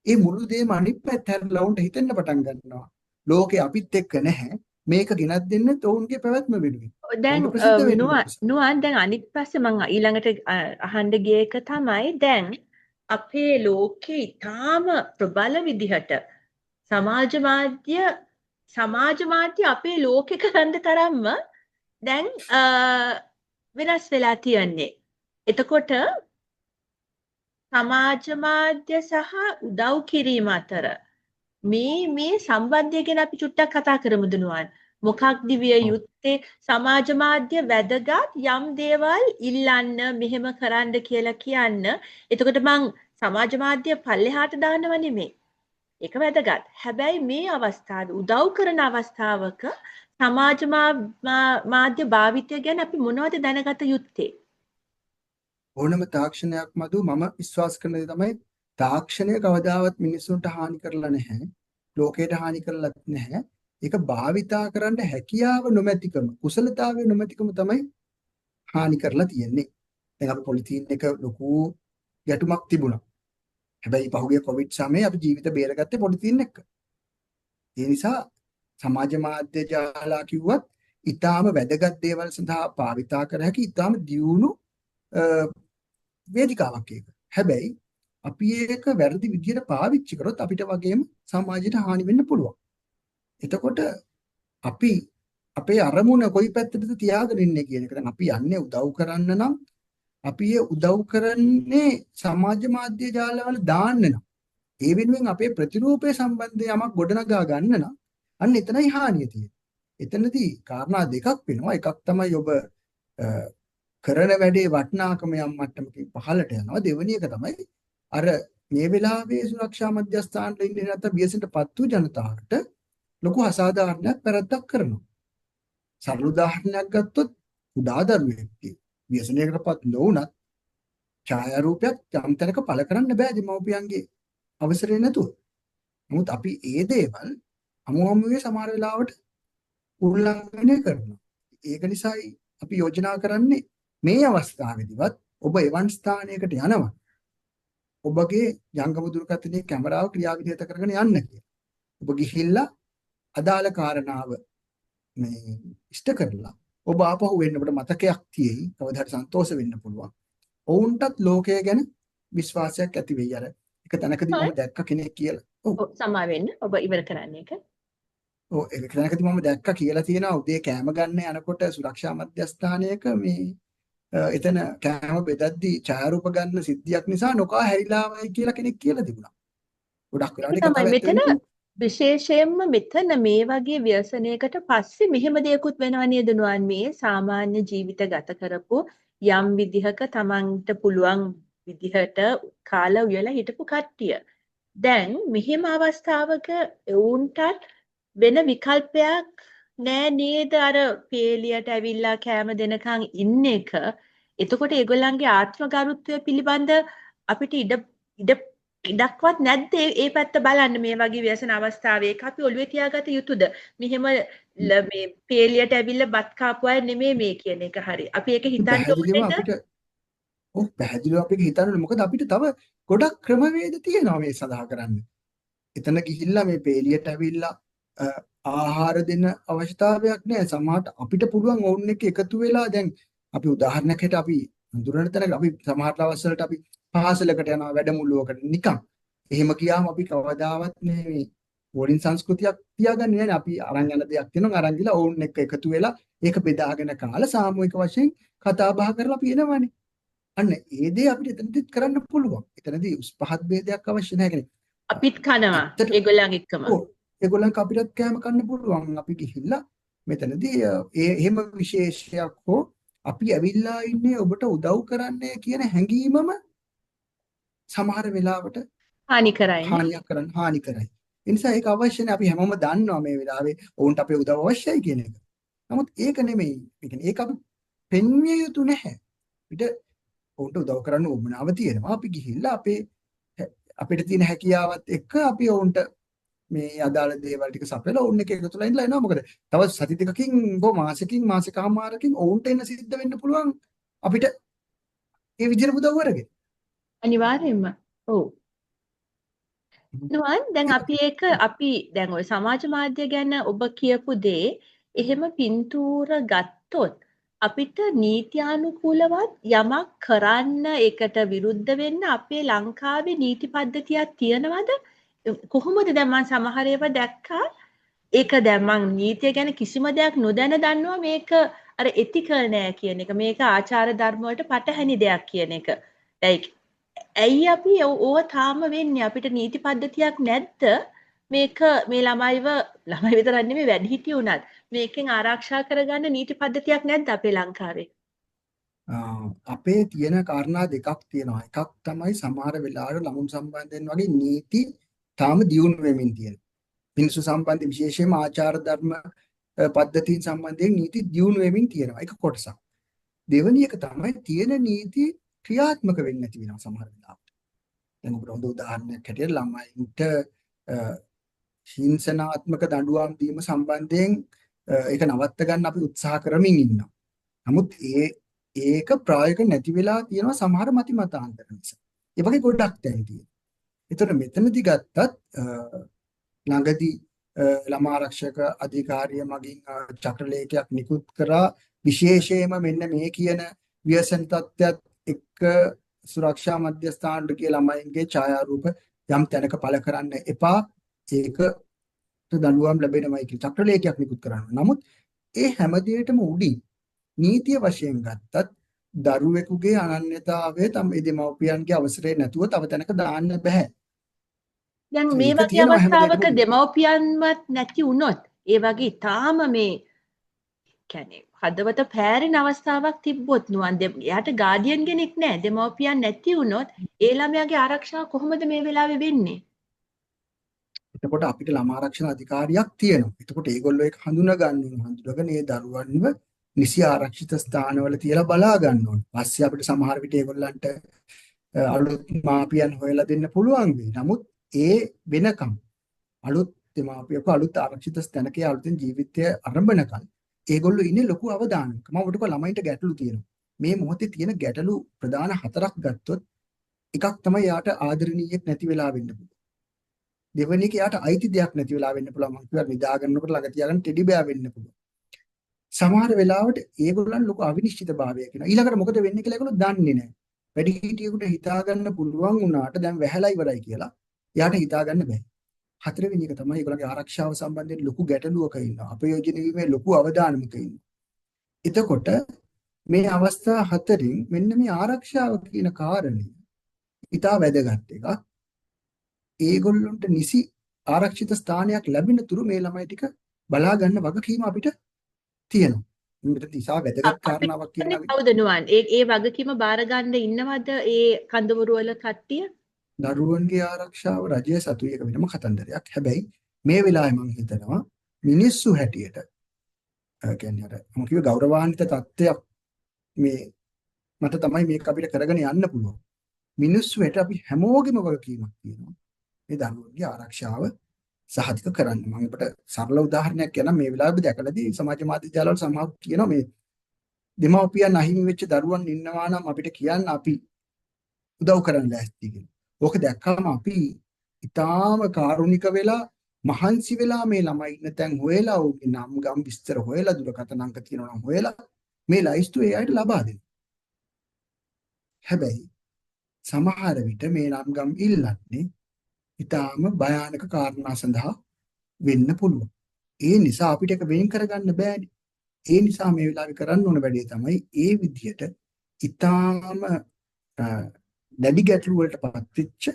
ඒ මුළු දේම අනිත් පැත්ත හැරලා උන්ට හිතෙන්න පටන් ගන්නවා. ලෝකේ අපිත් එක්ක නැහැ. මේක ගෙනත් දෙන්න ඔවුන්ගේ පැවැත්ම වෙනුවෙන්. දැන් ඔවුන්ට ප්‍රසිද්ධ වෙන්න නුවන් දැන් අනිත් පස්සේ මම ඊළඟට අහන්න ගිය එක තමයි දැන් අපේ ලෝකේ ඊටාම ප්‍රබල විදිහට සමාජ මාධ්‍ය අපේ ලෝකේ කරන්න තරම්ම දැන් වෙනස් වෙලා තියෙන්නේ. එතකොට සමාජ මාධ්‍ය සහ උදව් කිරීම අතර මේ සම්බන්ධය ගැන අපි චුට්ටක් කතා කරමුද නුවන්? මොකක්ද විය යුත්තේ? සමාජ මාධ්‍ය වැදගත් යම් දේවල් ඉල්ලන්න මෙහෙම කරන්න කියලා කියන්න. එතකොට මං සමාජ මාධ්‍ය පල්ලෙහාට දාන්නව නෙමෙයි. ඒක වැදගත්. හැබැයි මේ අවස්ථාවේ උදව් කරන අවස්ථාවක සමාජ මාධ්‍ය භාවිතය ගැන අපි මොනවද දැනගත යුත්තේ? ඕනම තාක්ෂණයක් මදු මම විශ්වාස කරන දේ තමයි තාක්ෂණය කවදාවත් මිනිසුන්ට හානි කරලා නැහැ. ලෝකයට හානි කරලත් නැහැ. ඒක භාවිතා කරන්න හැකියාව නොමැතිකම, කුසලතාවය නොමැතිකම තමයි හානි කරලා තියෙන්නේ. දැන් අපි පොලිතීන් එක ලොකු ගැටුමක් තිබුණා. හැබැයි පහුගිය කොවිඩ් සමයේ අපි ජීවිත බේරගත්තේ පොලිතීන් එක්ක. ඒ නිසා සමාජ මාධ්‍ය ජාලා කිව්වත් ඊටාම වැදගත් දේවල් සඳහා භාවිතා කර හැකි ඊටාම දියුණු වේදිකාවක් ඒක. හැබැයි අපි ඒක වැරදි විදිහට පාවිච්චි කරොත් අපිට වගේම සමාජයට හානි වෙන්න පුළුවන්. එතකොට අපි අපේ අරමුණ කොයි පැත්තටද තියාගෙන ඉන්නේ කියන එක. දැන් අපි යන්නේ උදව් කරන්න නම් අපි ඒ උදව් කරන්නේ සමාජ මාධ්‍ය ජාලවල දාන්න නම්. ඒ වෙනුවෙන් අපේ ප්‍රතිරූපයේ සම්බන්ධ යමක් ගොඩනගා ගන්න නම් අන්න එතනයි හානිය තියෙන්නේ. එතනදී කාරණා දෙකක් වෙනවා. එකක් තමයි ඔබ කරන වැඩේ වටිනාකම යම් මට්ටමකින් පහළට යනවා. දෙවෙනි එක තමයි අර මේ වෙලාවේ සුරක්ෂා මධ්‍යස්ථානවල ඉන්නේ නැත්නම් බියසෙන්ටපත් වූ ජනතාවට ලොකු අසාධාරණයක් පැරද්දක් කරනවා. සරල උදාහරණයක් ගත්තොත් කුඩා දරුවෙක්ගේ ව්‍යසනයකටපත් නොවුනත් ඡායාරූපයක් යම් තැනක පළ කරන්න බෑ දෙමව්පියන්ගේ අවසරය නැතුව. නමුත් අපි ඒ දේවල් අමුමුවේ සමහර වෙලාවට උල්ලංඝනය කරනවා. ඒක නිසායි අපි යෝජනා කරන්නේ මේ අවස්ථාවේදීවත් ඔබ එවන් ස්ථානයකට යනවා. ඔබගේ ජංගම දුරකථනයේ කැමරාව ක්‍රියාවිධිත කරගෙන යන්න කියලා. ඔබ ගිහිල්ලා අදාළ කාරණාව මේ ඉෂ්ට කරලා ඔබ ආපහු වෙන්න ඔබට මතකයක් තියෙයි. කවදා හරි සන්තෝෂ වෙන්න පුළුවන්. ඔවුන්ටත් ලෝකය ගැන විශ්වාසයක් ඇති වෙයි. අර එක තැනකදී මම දැක්ක කෙනෙක් කියලා. ඔව් සමා වෙන්න ඔබ ඉවර කරන්නේ ඒක. ඔව් ඒක තැනකදී මම දැක්ක කියලා තියෙනවා උදේ කෑම ගන්න යනකොට සුරක්ෂා මධ්‍යස්ථානයක මේ එතන කෑම බෙදද්දී ඡායාරූප ගන්න සිද්ධියක් නිසා නොකා හැරිලාමයි කියලා කෙනෙක් කියලා තිබුණා. ගොඩක් වෙලාවට තමයි මෙතන විශේෂයෙන්ම මෙතන මේ වගේ ව්‍යසනයකට පස්සේ මෙහෙම දෙයක්ුත් වෙනව නේද නුවන්? මේ සාමාන්‍ය ජීවිත ගත කරපු යම් විදිහක Tamanට පුළුවන් විදිහට කාල උයලා හිටපු කට්ටිය දැන් මෙහෙම අවස්ථාවක වුන්ටත් වෙන විකල්පයක් නෑ නේද? අර පේලියට ඇවිල්ලා කෑම දෙනකන් ඉන්න එක. එතකොට ඒගොල්ලන්ගේ ආත්ම ගරුත්වය පිළිබඳ අපිට ඉඩක්වත් නැද්ද ඒ පැත්ත බලන්න මේ වගේ ව්‍යසන අවස්ථාවේ? ඒක අපි ඔළුවේ තියාගත යුතුද? මෙහෙම මේ පේලියට ඇවිල්ලා බත් කාපු අය නෙමෙයි මේ කියන එක හරි. අපි ඒක හිතන්න ඕනේද? ඔව් පැහැදිලිව අපි හිතන්න ඕනේ. මොකද අපිට තව ගොඩක් ක්‍රමවේද තියෙනවා මේ සඳහා කරන්න. එතන ගිහිල්ලා මේ පේලියට ඇවිල්ලා ආහාර දෙන්න අවශ්‍යතාවයක් නැහැ. සමහරට අපිට පුළුවන් ඕන් එක එකතු වෙලා දැන් අපි උදාහරණයක් හිට අපි හඳුනන තැනක අපි සමහර දවස් වලට අපි පාසලකට යනවා වැඩමුළුවකට නිකන්. එහෙම ගියාම අපි කවදාවත් මේ පොලින් සංස්කෘතියක් තියාගන්නේ නැහැ. අපි අරන් යන දෙයක් තියෙනවා අරන් ගිහලා ඕන් එක්ක එකතු වෙලා ඒක බෙදාගෙන කාලා සාමූහික වශයෙන් කතා බහ කරලා අපි එනවනේ. අන්න ඒ දේ අපිට එතනදිත් කරන්න පුළුවන්. එතනදී උස් පහත් ભેදයක් අවශ්‍ය නැහැ කියන්නේ. අපිත් කනවා ඇත්තට ඒගොල්ලන් එක්කම. ඔව් ඒගොල්ලන්ට අපිටත් කෑම කන්න පුළුවන්. අපි ගිහිල්ලා මෙතනදී එහෙම විශේෂයක් හෝ අපි ඇවිල්ලා ඉන්නේ ඔබට උදව් කරන්නේ කියන හැඟීමම සමහර වෙලාවට හානි කරයිනේ. හානියක් කරන්න හානි කරයි. ඒ නිසා ඒක අවශ්‍ය නැහැ. අපි හැමෝම දන්නවා මේ වෙලාවේ ඔවුන්ට අපේ උදව් අවශ්‍යයි කියන එක. නමුත් ඒක නෙමෙයි. ඒ කියන්නේ ඒක අපි පෙන්විය යුතු නැහැ. අපිට ඔවුන්ට උදව් කරන්න උවමනාව තියෙනවා. අපි ගිහිල්ලා අපිට තියෙන හැකියාවත් එක්ක අපි ඔවුන්ට මේ අදාළ දේවල් ටික සපයලා ඔවුන් එක එකතුලා ඉඳලා එනවා. මොකද තව සති දෙකකින් හෝ මාසෙකමාරකින් ඔවුන්ට එන්න සිද්ධ වෙන්න පුළුවන් අපිට ඒ විදිහට උදව් කරගෙන. අනිවාර්යයෙන්ම. ඔව්. නුවන් දැන් අපි දැන් ওই සමාජ මාධ්‍ය ගැන ඔබ කියපු දේ එහෙම පින්තූර ගත්තොත් අපිට නීත්‍යානුකූලවත් යමක් කරන්න ඒකට විරුද්ධ වෙන්න අපේ ලංකාවේ නීති පද්ධතියක් තියනවද? කොහොමද දැන් මම සමහර ඒවා දැක්කා. ඒක දැන් මම නීතිය ගැන කිසිම දෙයක් නොදැන දන්නවා මේක අර එතිකල් නෑ කියන එක. මේක ආචාර ධර්ම වලට පටහැනි දෙයක් කියන එක. ඇයි අපි ඕව තාම වෙන්නේ? අපිට නීති පද්ධතියක් නැද්ද? මේක මේ ළමයි විතරක් නෙමෙයි වැඩිහිටියෝ උනත් මේකෙන් ආරක්ෂා කරගන්න නීති පද්ධතියක් නැද්ද අපේ ලංකාවේ? අපේ තියෙන කාරණා දෙකක් තියෙනවා. එකක් තමයි සමහර වෙලාවට ළමුන් සම්බන්ධයෙන් වගේ නීති තාම දියුණු වෙමින් තියෙනවා. මිනිස්සු සම්බන්ධ විශේෂයෙන්ම ආචාර ධර්ම පද්ධතීන් සම්බන්ධයෙන් නීති දියුණු වෙමින් තියෙනවා. ඒක කොටසක්. දෙවෙනි එක තමයි තියෙන නීති ක්‍රියාත්මක වෙන්නේ නැති වෙනවා සමහර වෙලාවට. දැන් ඔබට හොඳ උදාහරණයක් හැටියට ළමයින්ට හිංසනාත්මක දඬුවම් දීම සම්බන්ධයෙන් ඒක නවත්ත ගන්න අපි උත්සාහ කරමින් ඉන්නවා. නමුත් ඒක ප්‍රායෝගික නැති වෙලා තියෙනවා සමහර මතිමතාන්තර නිසා. ඒ වගේ ගොඩක් දැන් තියෙනවා. ඒතර මෙතනදී ගත්තත් ළඟදී ළමා ආරක්ෂක අධිකාරිය මගින් චක්‍රලේඛයක් නිකුත් කරා විශේෂයෙන්ම මෙන්න මේ කියන ව්‍යසන තත්ත්වයක් එක්ක සුරක්ෂා මධ්‍යස්ථානට ගිය ළමයින්ගේ ඡායාරූප යම් තැනක පළ කරන්න එපා. ඒක දඬුවම් ලැබෙනවයි කියලා චක්‍රලේඛයක් නිකුත් කරනවා. නමුත් ඒ හැම දෙයකටම උඩින් නීතිය වශයෙන් ගත්තත් දරුවෙකුගේ අනන්‍යතාවය තමයි දෙමව්පියන්ගේ අවසරය නැතුව තව තැනක දාන්න බෑ. දැන් මේ වගේ අවස්ථාවක දෙමව්පියන්වත් නැති වුණොත් ඒ වගේ තාම මේ කියන්නේ හදවත පෑරෙන අවස්ථාවක් තිබ්බොත් නුවන් එයාට ගාඩියන් කෙනෙක් නැහැ. දෙමව්පියන් නැති වුණොත් ඒ ළමයාගේ ආරක්ෂාව කොහොමද මේ වෙලාවේ වෙන්නේ? එතකොට අපිට ළමා ආරක්ෂණ අධිකාරියක් තියෙනවා. එතකොට ඒගොල්ලෝ ඒක හඳුනගෙන ඒ දරුවන්ව නිසි ආරක්ෂිත ස්ථානවල තියලා බලා ගන්න ඕනේ. පස්සේ අපිට සමහර විට ඒගොල්ලන්ට අලුත් මාපියන් හොයලා දෙන්න පුළුවන් වෙයි. නමුත් ඒ වෙනකම් අලුත් දෙමාපියක අලුත් ආරක්ෂිත ස්ථානකයේ අලුතෙන් ජීවිතය ආරම්භනකල් ඒගොල්ලෝ ඉන්නේ ලොකු අවදානමක. මම ඔබට කිව්වා ළමයින්ට ගැටලු තියෙනවා. මේ මොහොතේ තියෙන ගැටලු ප්‍රධාන 4ක් ගත්තොත් එකක් තමයි යාට ආදරණීයෙක් නැති වෙලා වෙන්න පුළුවන්. දෙවෙනි එක යාට අයිති දෙයක් නැති වෙලා වෙන්න පුළුවන්. මම කිව්වා නිදා ගන්නකොට ළඟ තියාගන්න ටෙඩි බෑ වෙන්න පුළුවන්. සමහර වෙලාවට ඒගොල්ලන් ලොකු අවිනිශ්චිතභාවයක් වෙනවා. ඊළඟට මොකද වෙන්නේ කියලා ඒගොල්ලෝ දන්නේ නැහැ. වැඩි හිටියෙකුට හිතා ගන්න පුළුවන් වුණාට දැන් වැහැලා ඉවරයි කියලා එයාට හිතා ගන්න බෑ. හතරවෙනි එක තමයි ඒගොල්ලන්ගේ ආරක්ෂාව සම්බන්ධයෙන් ලොකු ගැටලුවක ඉන්නවා. අපයෝජන වීමේ ලොකු අවදානමක ඉන්නවා. එතකොට මේ අවස්ථා හතරින් මෙන්න මේ ආරක්ෂාව කියන කාරණේ ඉතා වැදගත් එකක්. ඒගොල්ලන්ට නිසි ආරක්ෂිත ස්ථානයක් ලැබෙන තුරු මේ ළමයි ටික බලා ගන්න වගකීම අපිට තියෙනවා. මේකට තිසා වැදගත් කාරණාවක් කියනවා. කවුද නුවන්? ඒ වගකීම බාර ගන්න ඉන්නවද ඒ කඳවුරු වල කට්ටිය? දරුවන්ගේ ආරක්ෂාව රජය සතුයි එක වෙනම කතන්දරයක්. හැබැයි මේ වෙලාවේ මම හිතනවා මිනිස්සු හැටියට කියන්නේ අර මම කිව්ව ගෞරවාන්විත තත්ත්වයක් මේ මට තමයි මේක අපිට කරගෙන යන්න පුළුවන්. මිනිස්සු හැට අපි හැමෝගෙම වගකීමක් තියෙනවා. මේ දරුවන්ගේ ආරක්ෂාව සහතික කරන්න. මම අපිට සරල උදාහරණයක් කියනවා. මේ වෙලාවේ දැකලාදී සමාජ මාධ්‍ය ජාලවල සමහරව කියනවා මේ දෙමව්පියන් අහිමි වෙච්ච දරුවන් ඉන්නවා නම් අපිට කියන්න අපි උදව් කරන්න ලෑස්ති කියලා. ඕක දැක්කම අපි ඊටාම කාරුණික වෙලා මහන්සි වෙලා මේ ළමයි ඉන්න තැන් හොයලා උගේ නම් ගම් විස්තර හොයලා දුරකථන අංක තියෙනවා නම් හොයලා මේ ලයිස්තු ඒ අයට ලබා දෙන්න. හැබැයි සමහර විට මේ නම් ගම් ඉල්ලන්නේ ඊටාම භයානක කාරණා සඳහා වෙන්න පුළුවන්. ඒ නිසා අපිට ඒක වෙන් කරගන්න බෑනේ. ඒ නිසා මේ වෙලාවේ කරන්න ඕන වැඩේ තමයි ඒ විදිහට ඊටාම දැඩි ගැටලු වලටපත් වෙච්ච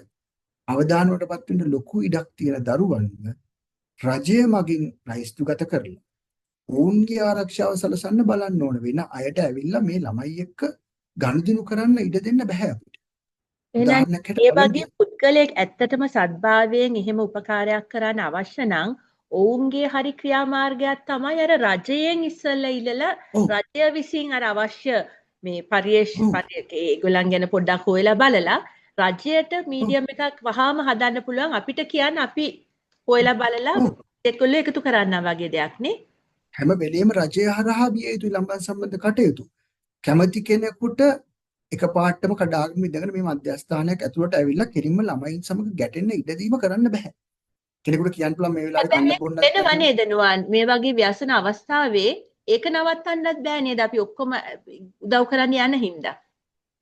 අවදානවටපත් වෙන්න ලොකු ඉඩක් තියෙන දරුවන්ව රජය මගින් ලයිස්තුගත කරලා ඔවුන්ගේ ආරක්ෂාව සලසන්න බලන්න ඕන වෙන අයට ඇවිල්ලා මේ ළමයි එක්ක ගනුදෙනු කරන්න ඉඩ දෙන්න බෑ අපිට. එහෙනම් උදාහරණයක් ඒ හැටියට වගේ පුද්ගලයෙක් ඇත්තටම සද්භාවයෙන් එහෙම උපකාරයක් කරන්න අවශ්‍ය නම් ඔවුන්ගේ හරි ක්‍රියාමාර්ගයක් තමයි අර රජයෙන් ඉස්සෙල්ලා ඉල්ලලා ඔව් රජය විසින් අර අවශ්‍ය මේ ඔව් ඒගොල්ලන් ගැන පොඩ්ඩක් හොයලා බලලා රජයට ඔව් මීඩියම් එකක් වහාම හදන්න පුළුවන් අපිට කියන්න අපි හොයලා බලලා ඔව් ඒගොල්ලෝ එකතු කරන්න වගේ දෙයක් නේ. හැම වෙලෙම රජය හරහා විය යුතු ලම්බන් සම්බන්ධ කටයුතු. කැමති කෙනෙකුට එකපාරටම කඩාගෙන ඉඳගෙන මේ මධ්‍යස්ථානයක් ඇතුළට ඇවිල්ලා කෙලින්ම ළමයින් සමග ගැටෙන්න ඉඩ දීම කරන්න බෑ. කෙනෙකුට කියන්න පුළුවන් මේ වෙලාවේ කන්න හැබැයි බොන්නත් වෙනව බැහැ. නේද නුවන් මේ වගේ ව්‍යසන අවස්ථාවේ ඒක නවත්තන්නත් බෑ නේද අපි ඔක්කොම උදව් කරන්න යන හින්දා.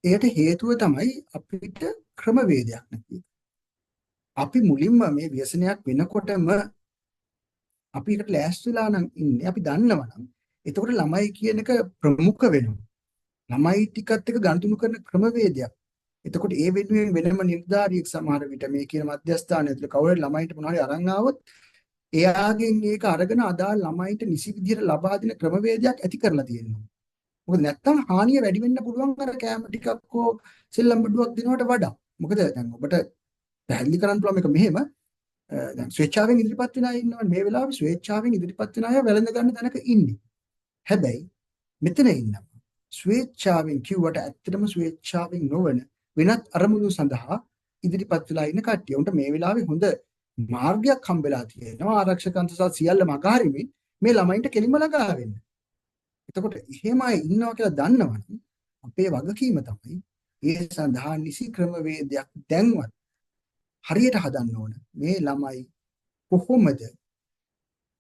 ඒකට හේතුව තමයි අපිට ක්‍රමවේදයක් නැති එක. අපි මුලින්ම මේ ව්‍යසනයක් වෙනකොටම අපි ඒකට ලෑස්තිලා නම් ඉන්නේ අපි දන්නවා නම් එතකොට ළමයි කියන එක ප්‍රමුඛ වෙනවා. ළමයි ටිකත් එක ගනුදෙනු කරන ක්‍රමවේදයක්. එතකොට ඒ වෙනුවෙන් වෙනම නිර්ධාරියෙක් සමහර විට මේ කියන මධ්‍යස්ථානය ඇතුළේ කවුරු හරි ළමයින්ට මොනවා හරි අරන් ආවොත් එයාගෙන් ඒක අරගෙන අදාළ ළමයින්ට නිසි විදිහට ලබා දෙන ක්‍රමවේදයක් ඇති කරලා තියෙනවා. මොකද නැත්තම් හානිය වැඩි වෙන්න පුළුවන් අර කැම ටිකක් හෝ සෙල්ලම් බඩුවක් දෙනවට වඩා. මොකද දැන් ඔබට පැහැදිලි කරන්න පුළුවන් මේක මෙහෙම දැන් ස්වේච්ඡාවෙන් ඉදිරිපත් වෙන අය ඉන්නවනේ මේ වෙලාවේ ස්වේච්ඡාවෙන් ඉදිරිපත් වෙන අය වැළඳ ගන්න තැනක ඉන්නේ. හැබැයි මෙතන ඉන්නවා ස්වේච්ඡාවෙන් කිව්වට ඇත්තටම ස්වේච්ඡාවෙන් නොවන වෙනත් අරමුණු සඳහා ඉදිරිපත් වෙලා ඉන්න කට්ටිය. උන්ට මේ වෙලාවේ හොඳ මාර්ගයක් හම්බෙලා තියෙනවා ආරක්ෂක අංශ සහ සියල්ල මගහරිමින් මේ ළමයින්ට කෙලින්ම ළඟා වෙන්න. එතකොට එහෙම අය ඉන්නවා කියලා දන්නවනම් අපේ වගකීම තමයි ඒ සඳහා නිසි ක්‍රමවේදයක් දැන්වත් හරියට හදන්න ඕන. මේ ළමයි කොහොමද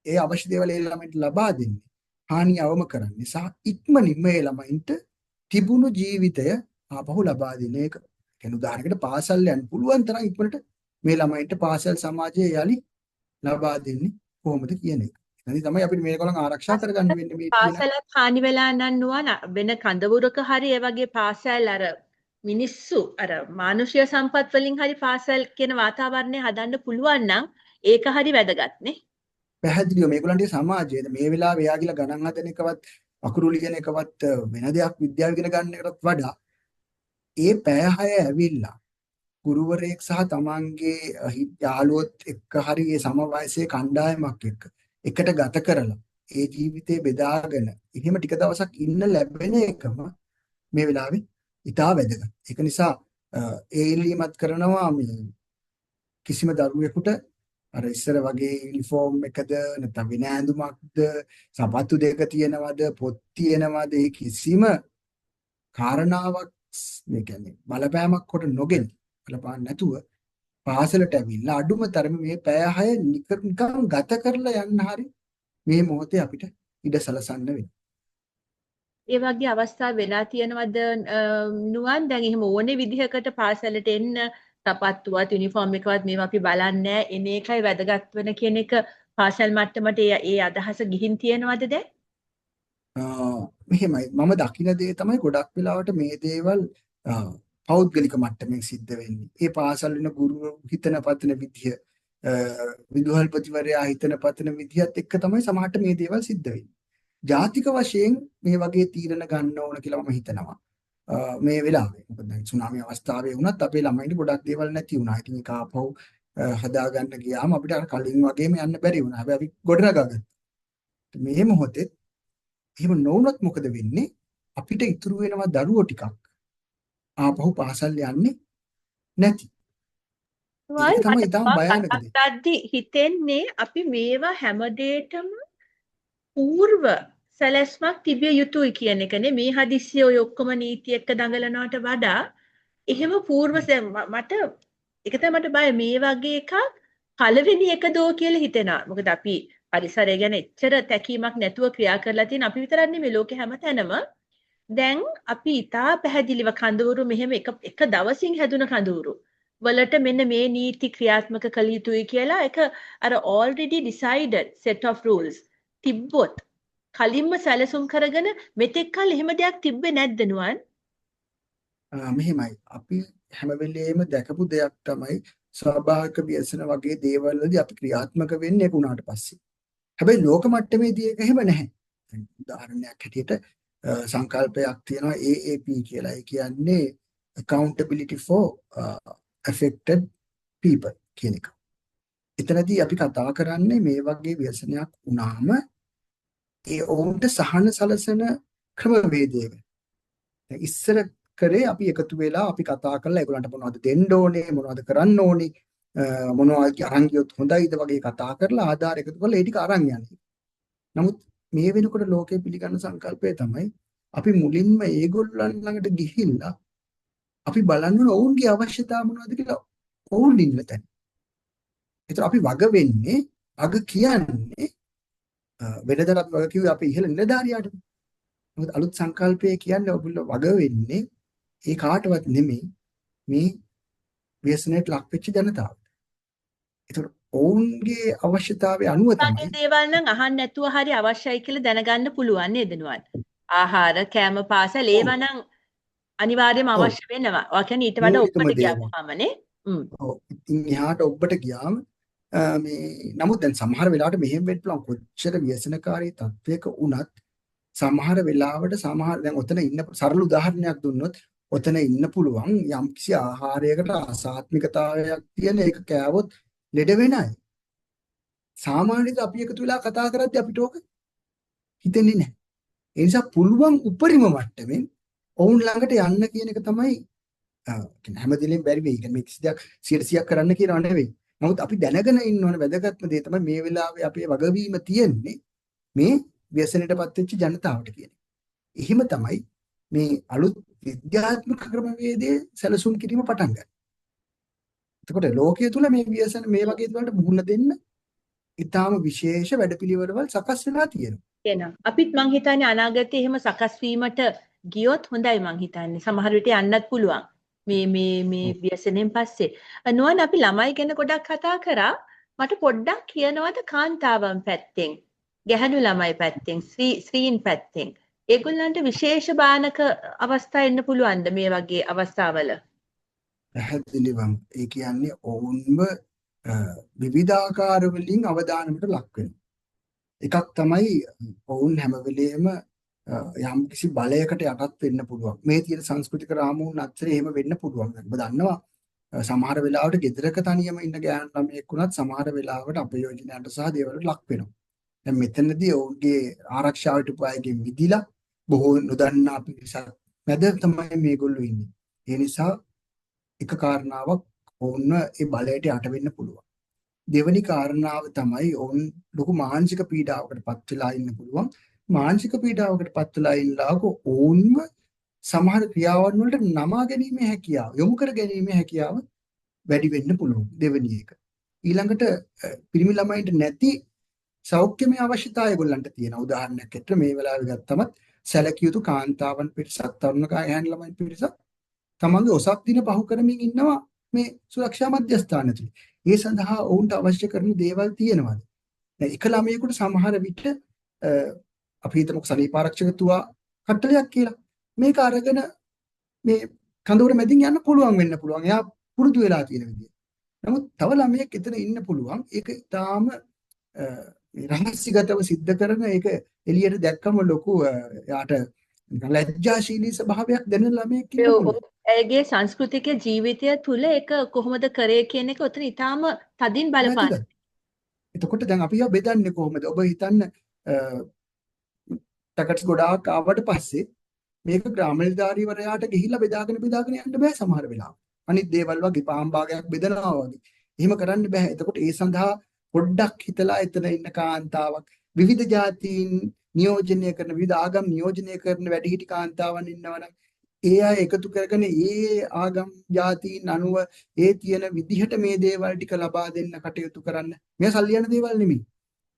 ඒ අවශ්‍ය දේවල් ඒ ළමයින්ට ලබා දෙන්නේ? හානිය අවම කරන්නේ සහ ඉක්මනින්ම මේ ළමයින්ට තිබුණු ජීවිතය ආපහු ලබා දෙන එක. කියන උදාහරණයකට පාසල් යන්න පුළුවන් තරම් ඉක්මනට මේ ළමයින්ට පාසල් සමාජයේ යලි ලබා දෙන්නේ කොහොමද කියන එක. එතනදී තමයි අපිට මේගොල්ලන් ආරක්ෂා කරගන්න වෙන්නේ මේ කියන පාසලත් හානි වෙලා නන්නුවන් වෙන කඳවුරක හරි ඒ වගේ පාසල් අර මිනිස්සු අර මානුෂීය සම්පත් වලින් හරි පාසල් කියන වාතාවරණය හදන්න පුළුවන් නම් ඒක හරි වැදගත් නේ. පැහැදිලිව මේගොල්ලන්ගේ සමාජයේ මේ වෙලාවේ එයා කියලා ගණන් හදන එකවත් අකුරු ලියන එකවත් වෙන දෙයක් විද්‍යාව ඉගෙන ගන්න එකටත් වඩා ඒ පැය 6 ඇවිල්ලා ගුරුවරයෙක් සහ තමන්ගේ යාළුවොත් එක්ක හරි ඒ සම වයසේ කණ්ඩායමක් එක්ක එකට ගත කරලා ඒ ජීවිතේ බෙදාගෙන එහෙම ටික දවසක් ඉන්න ලැබෙන එකම මේ වෙලාවේ ඉතා වැදගත්. ඒක නිසා ඒ ඉල්ලීමත් කරනවා මේ කිසිම දරුවෙකුට අර ඉස්සර වගේ යුනිෆෝම් එකද නැත්නම් වෙන ඇඳුමක්ද සපත්තු දෙක තියෙනවද පොත් තියෙනවද ඒ කිසිම කාරණාවක් මේ කියන්නේ බලපෑමක් කොට නොගෙන බලපාන්න නැතුව පාසලට ඇවිල්ලා අඩුම තරමේ මේ පැය 6 නිකන් ගත කරලා යන්න හරි මේ මොහොතේ අපිට ඉඩ සලසන්න වෙනවා. ඒ වගේ අවස්ථා වෙලා තියෙනවද නුවන් දැන් එහෙම ඕනේ විදිහකට පාසලට එන්න සපත්තුවත් යුනිෆෝම් එකවත් මේවා අපි බලන්නේ එන එකයි වැදගත් වෙන කියන එක පාසල් මට්ටමට ඒ අදහස ගිහින් තියෙනවද දැන්? මෙහෙමයි මම දකින දේ තමයි ගොඩක් වෙලාවට මේ දේවල් පෞද්ගලික මට්ටමින් සිද්ධ වෙන්නේ. ඒ පාසල් වෙන ගුරු හිතන පතන විදිය විදුහල්පතිවරයා හිතන පතන විදියත් එක්ක තමයි සමහරට මේ දේවල් සිද්ධ වෙන්නේ. ජාතික වශයෙන් මේ වගේ තීරණ ගන්න ඕන කියලා මම හිතනවා. මේ වෙලාවේ මොකද දැන් සුනාමි අවස්ථාවේ වුණත් අපේ ළමයින්ට ගොඩක් දේවල් නැති වුණා. ඉතින් ඒක ආපහු හදාගන්න ගියාම අපිට අර කලින් වගේම යන්න බැරි වුණා. හැබැයි අපි ගොඩනගාගත්තා. මේ මොහොතේ එහෙම නොවුනොත් මොකද වෙන්නේ? අපිට ඉතුරු වෙනවා දරුවෝ ටිකක් ආපහු පාසල් යන්නේ නැති. ඒක තමයි ඊටම භයානක දේ. අත්දැකීම් හිතෙන්නේ අපි මේවා හැමදේටම పూర్ව සැලැස්මක් තිබිය යුතුයි කියන එකනේ. මේ හදිස්සිය ඔය ඔක්කොම නීති එක්ක දඟලනවට වඩා එහෙම పూర్ව මට ඒක තමයි මට බය මේ වගේ එකක් පළවෙනි එක දෝ කියලා හිතෙනවා. මොකද අපි පරිසරය ගැන එච්චර තැකීමක් නැතුව ක්‍රියා කරලා තියෙන අපි විතරක් නෙමෙයි ලෝකේ හැමතැනම දැන් අපි ඉතා පැහැදිලිව කඳවුරු මෙහෙම එක දවසින් හැදුන කඳවුරු වලට මෙන්න මේ නීති ක්‍රියාත්මක කළ යුතුයි කියලා එක අර already decided set of rules තිබ්බොත් කලින්ම සැලසුම් කරගෙන මෙතෙක් කල එහෙම දෙයක් තිබ්බේ නැද්ද නුවන්? මෙහෙමයි. අපි හැම වෙලේම දැකපු දෙයක් තමයි ස්වාභාවික ව්‍යසන වගේ දේවල් වලදී අපි ක්‍රියාත්මක වෙන්නේ ඒක උනාට පස්සේ. හැබැයි ලෝක මට්ටමේදී ඒක එහෙම නැහැ. දැන් උදාහරණයක් හැටියට සංකල්පයක් තියෙනවා AAP කියලා. ඒ කියන්නේ accountability for affected people කියන එක. එතනදී අපි කතා කරන්නේ මේ වගේ ව්‍යසනයක් වුණාම ඒ ඔවුන්ට සහන සලසන ක්‍රමවේදයක. දැන් ඉස්සර කරේ අපි එකතු වෙලා අපි කතා කරලා ඒගොල්ලන්ට මොනවද දෙන්න ඕනේ මොනවද කරන්න ඕනේ මොනවද අරන් ගියොත් හොඳයිද වගේ කතා කරලා ආධාර එකතු කරලා ඒ ටික අරන් යන්නේ. නමුත් මේ වෙනකොට ලෝකේ පිළිගන්න සංකල්පය තමයි අපි මුලින්ම ඒගොල්ලන් ළඟට ගිහිල්ලා අපි බලන්න ඕන ඔවුන්ගේ අවශ්‍යතාව මොනවද කියලා ඔවුන් ඉන්න තැන. ඒතර අපි වග වෙන්නේ අග කියන්නේ වෙනදට අපි වග කිව්වේ අපි ඉහළ නිලධාරියාට. මොකද අලුත් සංකල්පය කියන්නේ ඔයගොල්ලෝ වග වෙන්නේ ඒ කාටවත් නෙමෙයි මේ ව්‍යසනයට ලක් වෙච්ච ජනතාවට. ඒතර ඔවුන්ගේ අවශ්‍යතාවය අනුව තමයි වගේ දේවල් නම් අහන්න නැතුව හරි අවශ්‍යයි කියලා දැනගන්න පුළුවන් නේද නුවන්? ආහාර, කෑම, පාසල් ඒවා නම් අනිවාර්යයෙන්ම අවශ්‍ය වෙනවා. ඔය කියන්නේ ඊට වඩා ඔබට ගියාමනේ. ඔව්. ඉතින් එහාට ඔබට ගියාම මේ නමුත් දැන් සමහර වෙලාවට මෙහෙම වෙන්න පුළුවන් කොච්චර ව්‍යසනකාරී තත්වයක වුණත් සමහර වෙලාවට සමහර දැන් ඔතන ඉන්න සරල උදාහරණයක් දුන්නොත් ඔතන ඉන්න පුළුවන් යම්කිසි ආහාරයකට අසාත්මිකතාවයක් තියෙන එක කෑවොත් ලෙඩ වෙන අය. සාමාන්‍යයෙන් අපි එකතු වෙලා කතා කරද්දී අපිට ඕක හිතෙන්නේ නැහැ. ඒ නිසා පුළුවන් උපරිම මට්ටමින් ඔවුන් ළඟට යන්න කියන එක තමයි හැමදෙලෙම බැරි වෙයි. කියන්නේ මේ කිසි දෙයක් 100% කරන්න කියනව නෙවෙයි. නමුත් අපි දැනගෙන ඉන්න ඕන වැදගත්ම දේ තමයි මේ වෙලාවේ අපේ වගවීම තියෙන්නේ මේ ව්‍යසනයටපත් වෙච්ච ජනතාවට කියන. එහෙම තමයි මේ අලුත් විද්‍යාත්මක ක්‍රමවේදයේ සැලසුම් කිරීම පටන් ගන්න. එතකොට ලෝකයේ තුල මේ ව්‍යසන මේ වගේ දේවල්ට මුහුණ දෙන්න ඊටාම විශේෂ වැඩපිළිවෙළවල් සකස් වෙලා තියෙනවා. එහෙනම් අපිත් මං හිතන්නේ අනාගතයේ එහෙම සකස් වීමට ගියොත් හොඳයි මං හිතන්නේ. සමහර විට යන්නත් පුළුවන්. මේ ව්‍යසනෙන් පස්සේ. නුවන් අපි ළමයි ගැන ගොඩක් කතා කරා. මට පොඩ්ඩක් කියනවාද කාන්තාවන් පැත්තෙන්, ගැහැණු ළමයි පැත්තෙන්, ස්ත්‍රීන් පැත්තෙන්. ඒගොල්ලන්ට විශේෂ බානක අවස්ථා එන්න පුළුවන්ද මේ වගේ අවස්ථාවල? පැහැදිලිවම ඒ කියන්නේ ඔවුන්ව විවිධාකාර වලින් අවදානමට ලක් වෙනවා. එකක් තමයි ඔවුන් හැම වෙලෙම යම් කිසි බලයකට යටත් වෙන්න පුළුවන්. මේ තියෙන සංස්කෘතික රාමුන් අතරේ එහෙම වෙන්න පුළුවන්. ඔබ දන්නවා සමහර වෙලාවට ගෙදරක තනියම ඉන්න ගෑනු ළමයෙක් වුණත් සමහර වෙලාවට අපයෝජනයට සහ දේවල්වලට ලක් වෙනවා. දැන් මෙතනදී ඔවුන්ගේ ආරක්ෂාවට උපායකින් මිදිලා බොහෝ නොදන්නා පිරිසක් මැද තමයි මේගොල්ලෝ ඉන්නේ. ඒ නිසා එක කාරණාවක් ඔවුන්ව ඒ බලයට යට වෙන්න පුළුවන්. දෙවෙනි කාරණාව තමයි ඔවුන් ලොකු මානසික පීඩාවකට පත් වෙලා ඉන්න පුළුවන්. මානසික පීඩාවකට පත් වෙලා ඉන්නලාක ඔවුන්ව සමහර ක්‍රියාවන් වලට නමා ගැනීමේ හැකියාව, යොමු කර ගැනීමේ හැකියාව වැඩි වෙන්න පුළුවන්. දෙවෙනි එක. ඊළඟට පිරිමි ළමයින්ට නැති සෞඛ්‍යමය අවශ්‍යතාවය ඒගොල්ලන්ට තියෙනවා. උදාහරණයක් ඇත්තට මේ වෙලාවේ ගත්තම සැලකිය යුතු කාන්තාවන් පිරිසක්, තරුණ ගැහැණු ළමයි පිරිසක් තමන්ගේ ඔසක් දින පහු කරමින් ඉන්නවා මේ සුරක්ෂා මධ්‍යස්ථාන තුල. ඒ සඳහා ඔවුන්ට අවශ්‍ය කරන දේවල් තියෙනවාද? දැන් එක ළමයෙකුට සමහර විට අපි හිතමුකෝ සනීපාරක්ෂකතුවා කට්ටලයක් කියලා. මේක අරගෙන මේ කඳවුර මැදින් යන්න පුළුවන් වෙන්න පුළුවන්. එයා පුරුදු වෙලා තියෙන විදිය. නමුත් තව ළමයෙක් එතන ඉන්න පුළුවන්. ඒක තාම රහස්‍යගතව සිද්ධ කරන ඒක එළියට දැක්කම ලොකු යාට ලැජ්ජාශීලී ස්වභාවයක් දැනෙන ළමයෙක් ඉන්නවා. ඇයගේ සංස්කෘතික ජීවිතය තුළ ඒක කොහොමද කරේ කියන එක උතන ඊටාම තදින් බලපාන. එතකොට දැන් අපි ඒවා බෙදන්නේ කොහොමද? ඔබ හිතන්න ටකට්ස් ගොඩාක් ආවට පස්සේ මේක ග්‍රාමනිලධාරීවරයාට ගිහිල්ලා බෙදාගෙන යන්න බෑ සමහර වෙලාවට. අනිත් දේවල් වගේ පාන් භාගයක් බෙදනවා වගේ. එහෙම කරන්න බෑ. එතකොට ඒ සඳහා පොඩ්ඩක් හිතලා එතන ඉන්න කාන්තාවක් විවිධ ජාතීන් නියෝජනය කරන විවිධ ආගම් නියෝජනය කරන වැඩිහිටි කාන්තාවන් ඉන්නවනම් ඒ අය එකතු කරගෙන ඒ ආගම් ජාතීන් අනුව ඒ තියෙන විදිහට මේ දේවල් ටික ලබා දෙන්න කටයුතු කරන්න. මේ සල්ලි යන දේවල් නෙමෙයි.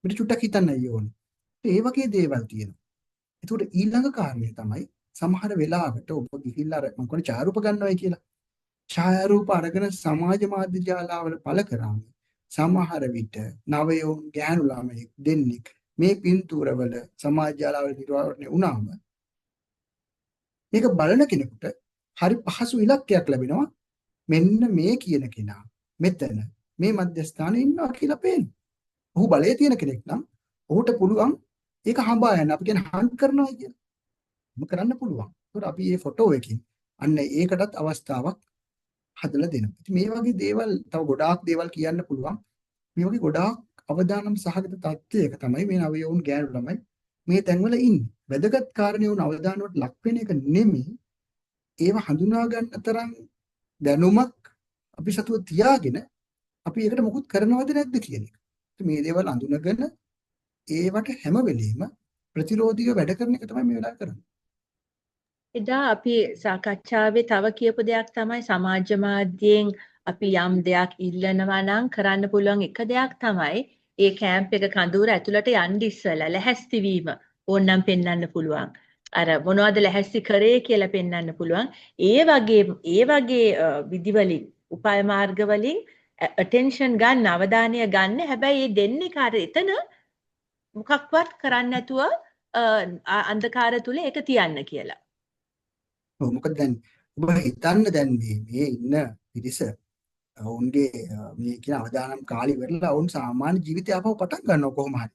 පිට චුට්ටක් හිතන්නයි ඕනේ. ඒ වගේ දේවල් තියෙනවා. ඒකට ඊළඟ කාරණේ තමයි සමහර වෙලාවට ඔබ ගිහිල්ලා මම කියන්නේ ඡායාරූප ගන්නවයි කියලා. ඡායාරූප අරගෙන සමාජ මාධ්‍ය ජාලාවල පළ කරාම සමහර විට නවයෝන් ගැහැණු ළමයෙක් දෙන්නෙක් මේ පින්තූරවල සමාජ ජාලාවල නිර්වාණය වුණාම මේක බලන කෙනෙකුට හරි පහසු ඉලක්කයක් ලැබෙනවා. මෙන්න මේ කියන කෙනා මෙතන මේ මධ්‍යස්ථානයේ ඉන්නවා කියලා පේනවා. ඔහු බලයේ තියෙන කෙනෙක් නම් ඔහුට පුළුවන් ඒක හඹා යන්න. අපි කියන්නේ හන්ට් කරනවා කියලා. මොකක් කරන්න පුළුවන්. ඒකට අපි මේ ෆොටෝ එකකින් අන්න ඒකටත් අවස්ථාවක් හදලා දෙනවා. ඉතින් මේ වගේ දේවල් තව ගොඩාක් දේවල් කියන්න පුළුවන්. මේ වගේ ගොඩාක් අවදානම් සහගත තත්ත්වයක තමයි මේ නවයෝන් ගෑනු ළමයි මේ තැන්වල ඉන්නේ. වැදගත් කාරණේ වුණ අවදානවට ලක් වෙන එක නෙමෙයි. ඒව හඳුනා ගන්න තරම් දැනුමක් අපි සතුව තියාගෙන අපි ඒකට මොකුත් කරනවද නැද්ද කියන එක. මේ දේවල් අඳුනගෙන ඒවට හැම වෙලෙම ප්‍රතිරෝධීව වැඩ කරන එක තමයි මේ වෙලාවේ කරන්නේ. එදා අපි සාකච්ඡාවේ තව කියපු දෙයක් තමයි සමාජ මාධ්‍යයෙන් අපි යම් දෙයක් ඉල්ලනවා නම් කරන්න පුළුවන් එක දෙයක් තමයි ඒ කැම්ප් එක කඳවුර ඇතුළට යන්න ඉස්සලා ලැහැස්ති වීම ඕනනම් පෙන්වන්න පුළුවන්. අර මොනවද ලැහැස්ති කරේ කියලා පෙන්වන්න පුළුවන්. ඒ වගේ විදිවලින් උපාය මාර්ග වලින් attention ගන්න අවධානය ගන්න. හැබැයි මේ දෙන්නේ කාට එතන මොකක්වත් කරන්න නැතුව අන්ධකාර තුල ඒක තියන්න කියලා. මොකද දැන් ඔබ හිතන්න දැන් මේ ඉන්න පිරිස ඔවුන්ගේ මේ කියන අවදානම් කාලේ ඉවරලා ඔවුන් සාමාන්‍ය ජීවිතය ආපහු පටන් ගන්නවා කොහොම හරි.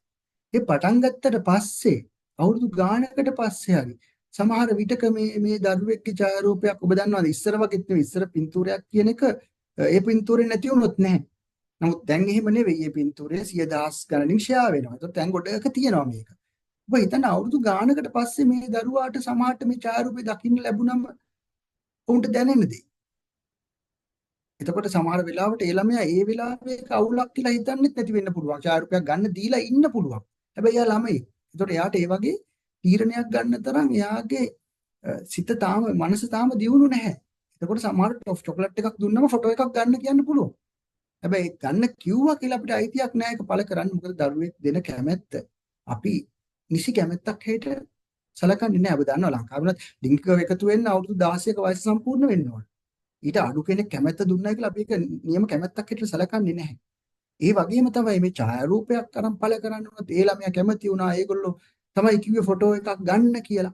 ඒ පටන් ගත්තට පස්සේ අවුරුදු ගානකට පස්සේ හරි සමහර විටක මේ දරුවෙක්ගේ ඡායාරූපයක් ඔබ දන්නවද ඉස්සර වගේත් නෙවෙයි ඉස්සර පින්තූරයක් කියන එක ඒ පින්තූරේ නැති වුණොත් නැහැ. නමුත් දැන් එහෙම නෙවෙයි. මේ පින්තූරේ 100,000 ගණනින් ෂෙයා වෙනවා. ඒත් දැන් ගොඩක තියෙනවා මේක. ඔබ හිතන්න අවුරුදු ගානකට පස්සේ මේ දරුවාට සමහරට මේ ඡායාරූපේ දකින්න ලැබුණම උන්ට දැනෙන්නේ. එතකොට සමහර වෙලාවට ඒ ළමයා ඒ වෙලාවේ කවුලක් කියලා හිතන්නෙත් නැති වෙන්න පුළුවන්. ඡායාරූපයක් ගන්න දීලා ඉන්න පුළුවන්. හැබැයි එයා ළමයි. එතකොට එයාට ඒ වගේ තීරණයක් ගන්න තරම් එයාගේ සිත තාම මනස තාම දියුණු නැහැ. එතකොට සමහරට චොකලට් එකක් දුන්නම ෆොටෝ එකක් ගන්න කියන්න පුළුවන්. හැබැයි ගන්න කිව්වා කියලා අපිට අයිතියක් නැහැ ඒක පළ කරන්න. මොකද දරුවෙක් දෙන කැමැත්ත අපි නිසි කැමැත්තක් හැට සලකන්නේ නැහැ. ඔබ දන්නවා ලංකාවේ ලිංගිකව එකතු වෙන්න අවුරුදු 16ක වයස සම්පූර්ණ වෙන්න ඕන. ඊට අඩු කෙනෙක් කැමැත්ත දුන්නා කියලා අපි ඒක නියම කැමැත්තක් හැට සලකන්නේ නැහැ. ඒ වගේම තමයි මේ ඡායාරූපයක් අරන් පළ කරන්න උනත් ඒ ළමයා කැමති වුණා. ඒගොල්ලෝ තමයි කිව්වේ ෆොටෝ එකක් ගන්න කියලා.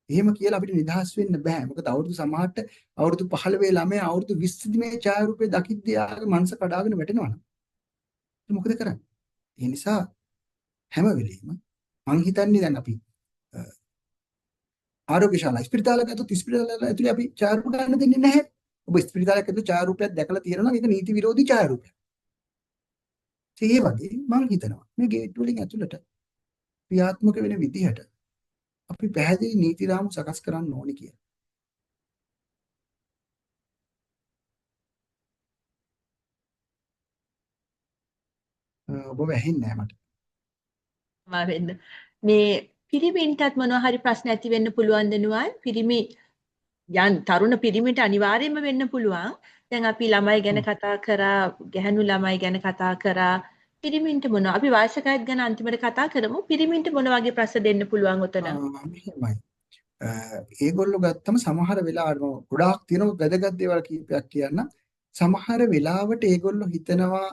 එහෙම කියලා අපිට නිදහස් වෙන්න බෑ. මොකද අවුරුදු සමහරට අවුරුදු 15 ළමයා අවුරුදු 20 මේ ඡායාරූපේ දකිද්දී ආගේ මනස කඩාගෙන වැටෙනවා නම් මොකද කරන්නේ? ඒ නිසා හැම වෙලෙම මං හිතන්නේ දැන් අපි ආරෝග්‍ය ශාලා ස්පිරිතාලයක ඇතුළත ස්පිරිතාලය ඇතුලේ අපි ඡායාරූප ගන්න දෙන්නේ නැහැ. ඔබ ස්පිරිතාලයක ඇතුළේ ඡායාරූපයක් දැකලා තියෙනවා නම් ඒක නීති විරෝධී ඡායාරූපයක්. ඒ වගේ මං හිතනවා මේ ගේට් වලින් ඇතුළට ක්‍රියාත්මක වෙන විදිහට අපි පැහැදිලි නීති රාමු සකස් කරන්න ඕනි කියලා. ඔබ වැහෙන්නේ නැහැ මට. වෙන්න මේ පිරිමින්ටත් මොනවා හරි ප්‍රශ්න ඇති වෙන්න පුළුවන් දෙනුවන් පිරිමි තරුණ පිරිමිට අනිවාර්යයෙන්ම වෙන්න පුළුවන්. දැන් අපි ළමයි ගැන කතා කරා, ගැහැණු ළමයි ගැන කතා කරා. පිරිමින්ට මොනවා අපි වයසක අයත් ගැන අන්තිමට කතා කරමු. පිරිමින්ට මොන වගේ ප්‍රශ්න දෙන්න පුළුවන් උතන? මෙහෙමයි. ඒගොල්ලෝ ගත්තම සමහර වෙලාවට ගොඩාක් තියෙනවා වැදගත් දේවල් කීපයක් කියන්න. සමහර වෙලාවට ඒගොල්ලෝ හිතනවා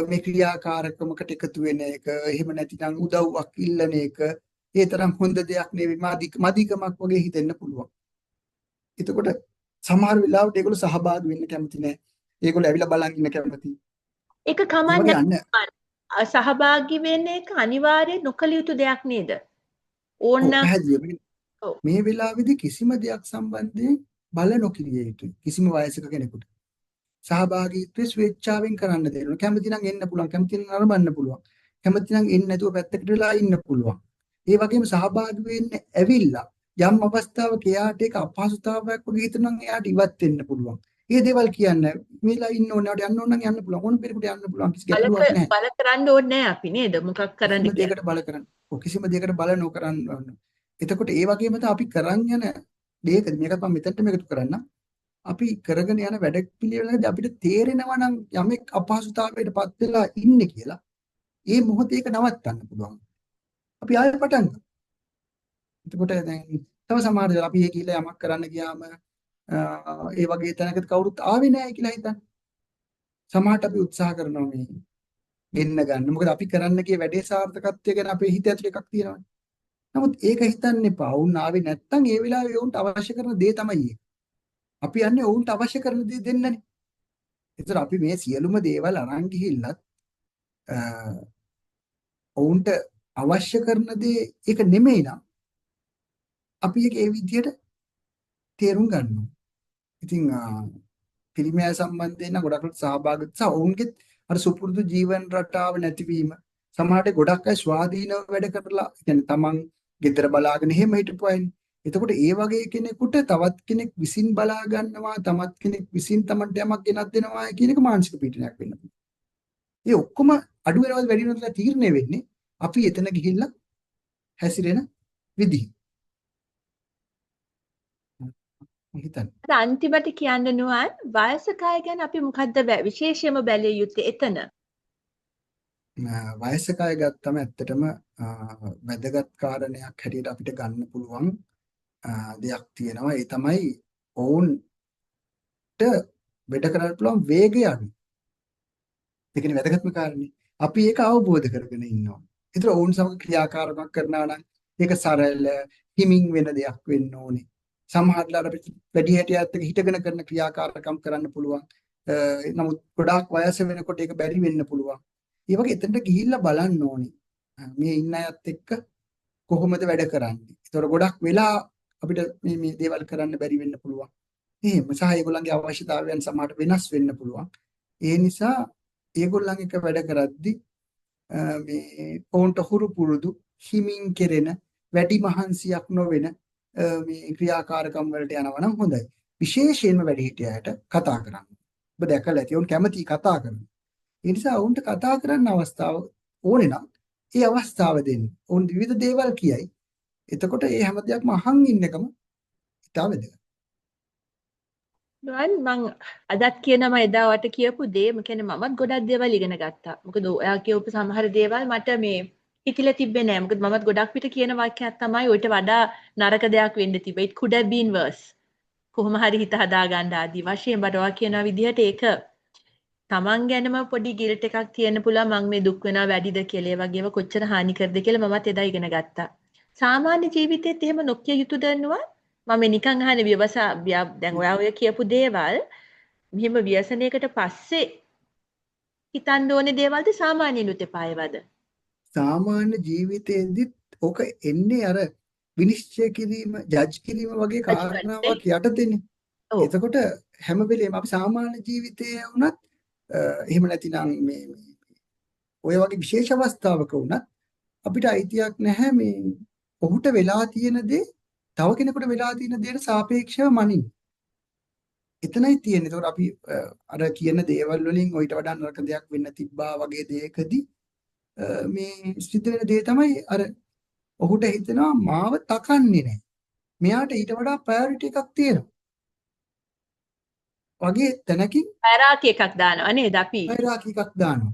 මේ ක්‍රියාකාරකමකට එකතු වෙන එක, එහෙම නැතිනම් උදව්වක් ඉල්ලන එක, ඒ තරම් හොඳ දෙයක් නෙවෙයි මදිකමක් වගේ හිතෙන්න පුළුවන්. එතකොට සමහර වෙලාවට ඒගොල්ලෝ සහභාගී වෙන්න කැමති නැහැ. ඒගොල්ලෝ ඇවිල්ලා බලන් ඉන්න කැමති. ඒක කමන්නේ සහභාගී වෙන්න එක අනිවාර්යෙන් නොකළ යුතු දෙයක් නේද? ඕන්න මේ වෙලාවේදී කිසිම දෙයක් සම්බන්ධයෙන් බල නොකිරිය යුතුයි. කිසිම වයසක කෙනෙකුට. සහභාගීත්වයේ ස්වේච්ඡාවෙන් කරන්න දෙනවා. කැමති නම් එන්න පුළුවන්. කැමති නම් අරඹන්න පුළුවන්. කැමති නම් එන්නේ නැතුව පැත්තකට වෙලා ඉන්න පුළුවන්. ඒ වගේම සහභාගී වෙන්න ඇවිල්ලා යම් අවස්ථාවක එයාට ඒක අපහසුතාවයක් වගේ හිතනවා එයාට ඉවත් වෙන්න පුළුවන්. මේ දේවල් කියන්නේ මේලා ඉන්න ඕනේ යන්න ඕන නම් යන්න පුළුවන්. ඕන පෙරකට යන්න පුළුවන්. කිසි ගැටලුවක් නැහැ. බල කරන්න ඕනේ නැහැ අපි නේද? මොකක් කරන්න දෙයකට බල කරන්න. කිසිම දෙයකට බල නොකරන්න ඕන. එතකොට ඒ වගේම තමයි අපි කරන් යන දෙයක මේකත් මම මෙතනට මේකට කරන්න. අපි කරගෙන යන වැඩ පිළිවෙලදී අපිට තේරෙනවා නම් යමෙක් අපහසුතාවයකටපත් වෙලා ඉන්නේ කියලා ඒ මොහොතේ ඒක නවත්තන්න පුළුවන්. අපි ආයෙ පටන් ගමු. එතකොට දැන් තව සමහර වෙලාවට අපි ඒ කියලා යමක් කරන්න ගියාම ඒ වගේ තැනකට කවුරුත් ආවේ නැහැ කියලා හිතන්න. සමහරට අපි උත්සාහ කරනවා මේ ගෙන්න ගන්න. මොකද අපි කරන්න ගිය වැඩේ සාර්ථකත්වය ගැන අපේ හිත ඇතුලේ එකක් තියෙනවානේ. නමුත් ඒක හිතන්න එපා. වුන් ආවේ නැත්තම් ඒ වෙලාවේ වුන්ට අවශ්‍ය කරන දේ තමයි ඒක. අපි යන්නේ වුන්ට අවශ්‍ය කරන දේ දෙන්නනේ. ඒතර අපි මේ සියලුම දේවල් අරන් ගිහිල්ලත් වුන්ට අවශ්‍ය කරන දේ ඒක නෙමෙයි නම් අපි ඒක ඒ විදිහට තේරුම් ගන්නවා. ඉතින් පිරිමෑ සම්බන්ධයෙන් නම් ගොඩක් සහභාගීත්වය සහ ඔවුන්ගේ අර සුපුරුදු ජීවන රටාව නැතිවීම සමහරට ගොඩක් අය ස්වාධීනව වැඩ කරලා කියන්නේ තමන් ගෙදර බලාගෙන එහෙම හිටපු අයනේ. එතකොට ඒ වගේ කෙනෙකුට තවත් කෙනෙක් විසින් බලා ගන්නවා තමත් කෙනෙක් විසින් තමන්ට යමක් ගෙනත් දෙනවා කියන එක මානසික පීඩනයක් වෙන්න පුළුවන්. ඒ ඔක්කොම අඩු වෙනවද වැඩි වෙනවද කියලා තීරණය වෙන්නේ අපි එතන ගිහිල්ලා හැසිරෙන විදිහ. මම හිතන්නේ අන්තිමට කියන්න නුවන් වයසක අය ගැන අපි මොකද්ද විශේෂයෙන්ම බැලිය යුත්තේ එතන? වයසක අය ගත්තම ඇත්තටම වැදගත් කාරණයක් හැටියට අපිට ගන්න පුළුවන් දෙයක් තියෙනවා. ඒ තමයි ඔවුන්ට වැඩ කරන්න පුළුවන් වේගය අඩුයි. ඒ කියන්නේ වැදගත්ම කාරණේ. අපි ඒක අවබෝධ කරගෙන ඉන්නවා. ඒතර ඔවුන් සමග ක්‍රියාකාරකම් කරනවා නම් ඒක සරල හිමින් වෙන දෙයක් වෙන්න ඕනේ. සමහරట్లాට අපිට වැඩි හැටියත් එක හිටගෙන කරන ක්‍රියාකාරකම් කරන්න පුළුවන්. නමුත් ගොඩාක් වයස වෙනකොට ඒක බැරි වෙන්න පුළුවන්. ඒ වගේ එතනට ගිහිල්ලා බලන්න ඕනේ. මේ ඉන්න අයත් එක්ක කොහොමද වැඩ කරන්නේ. ඒතකොට ගොඩක් වෙලා අපිට මේ දේවල් කරන්න බැරි වෙන්න පුළුවන්. එහෙම සහ ඒගොල්ලන්ගේ අවශ්‍යතාවයන් සමහරට වෙනස් වෙන්න පුළුවන්. ඒ නිසා ඒගොල්ලන් එක වැඩ කරද්දී මේ ඔවුන්ට හුරු පුරුදු හිමින් කෙරෙන වැඩි මහන්සියක් නොවන මේ ක්‍රියාකාරකම් වලට යනවා නම් හොඳයි. විශේෂයෙන්ම වැඩිහිටියයට කතා කරන්න. ඔබ දැකලා ඇති ඔවුන් කැමති කතා කරන්න. ඒ නිසා ඔවුන්ට කතා කරන්න අවස්ථාව ඕනේ නම් ඒ අවස්ථාව දෙන්න. ඔවුන් විවිධ දේවල් කියයි. එතකොට ඒ හැම දෙයක්ම අහන් ඉන්නකම ඉතාල වැදගත්. නුවන් මං අදත් කියනවා එදා වට කියපු දේ කියන්නේ මමත් ගොඩක් දේවල් ඉගෙන ගත්තා. මොකද ඔයා කියපු සමහර දේවල් මට මේ හිතිලා තිබ්බේ නෑ. මොකද මමත් ගොඩක් පිට කියන වාක්‍යයක් තමයි ඔයිට වඩා නරක දෙයක් වෙන්න තිබ්බේ. it could have been worse. කොහොම හරි හිත හදා ගන්න ආදී වශයෙන් බට ඔයා කියන විදිහට ඒක තමන් ගැනම පොඩි ගිල්ට් එකක් තියෙන්න පුළුවන් මං මේ දුක් වෙනවා වැඩිද කියලා ඒ වගේම කොච්චර හානි කරද කියලා මමත් එදා ඉගෙන ගත්තා. සාමාන්‍ය ජීවිතේත් එහෙම නොකිය යුතු දන්නවා. මම නිකන් අහන්නේ දැන් ඔයා ඔය කියපු දේවල් මෙහෙම ව්‍යසනයකට පස්සේ හිතන්න ඕනේ දේවල්ද සාමාන්‍යනුත් එපායවද? සාමාන්‍ය ජීවිතේදීත් ඕක එන්නේ අර විනිශ්චය කිරීම, ජජ් කිරීම වගේ කාරණාවක් යටතේනේ. එතකොට හැම වෙලේම අපි සාමාන්‍ය ජීවිතයේ වුණත් එහෙම නැතිනම් මේ ඔය වගේ විශේෂ අවස්ථාවක වුණත් අපිට අයිතියක් නැහැ මේ ඔහුට වෙලා තියෙන දේ තව කෙනෙකුට වෙලා තියෙන දේට සාපේක්ෂව මනින්න. එතනයි තියෙන්නේ. ඒතකොට අපි අර කියන දේවල් වලින් ඔయిత වඩා නරක දෙයක් වෙන්න තිබ්බා වගේ දෙයකදී මේ සිද්ධ වෙන දේ තමයි අර ඔහුට හිතෙනවා මාව තකන්නේ නැහැ. මෙයාට ඊට වඩා ප්‍රයොරිටි එකක් තියෙනවා. වගේ තැනකින් හයරාකි එකක් දානවා නේද අපි? හයරාකි එකක් දානවා.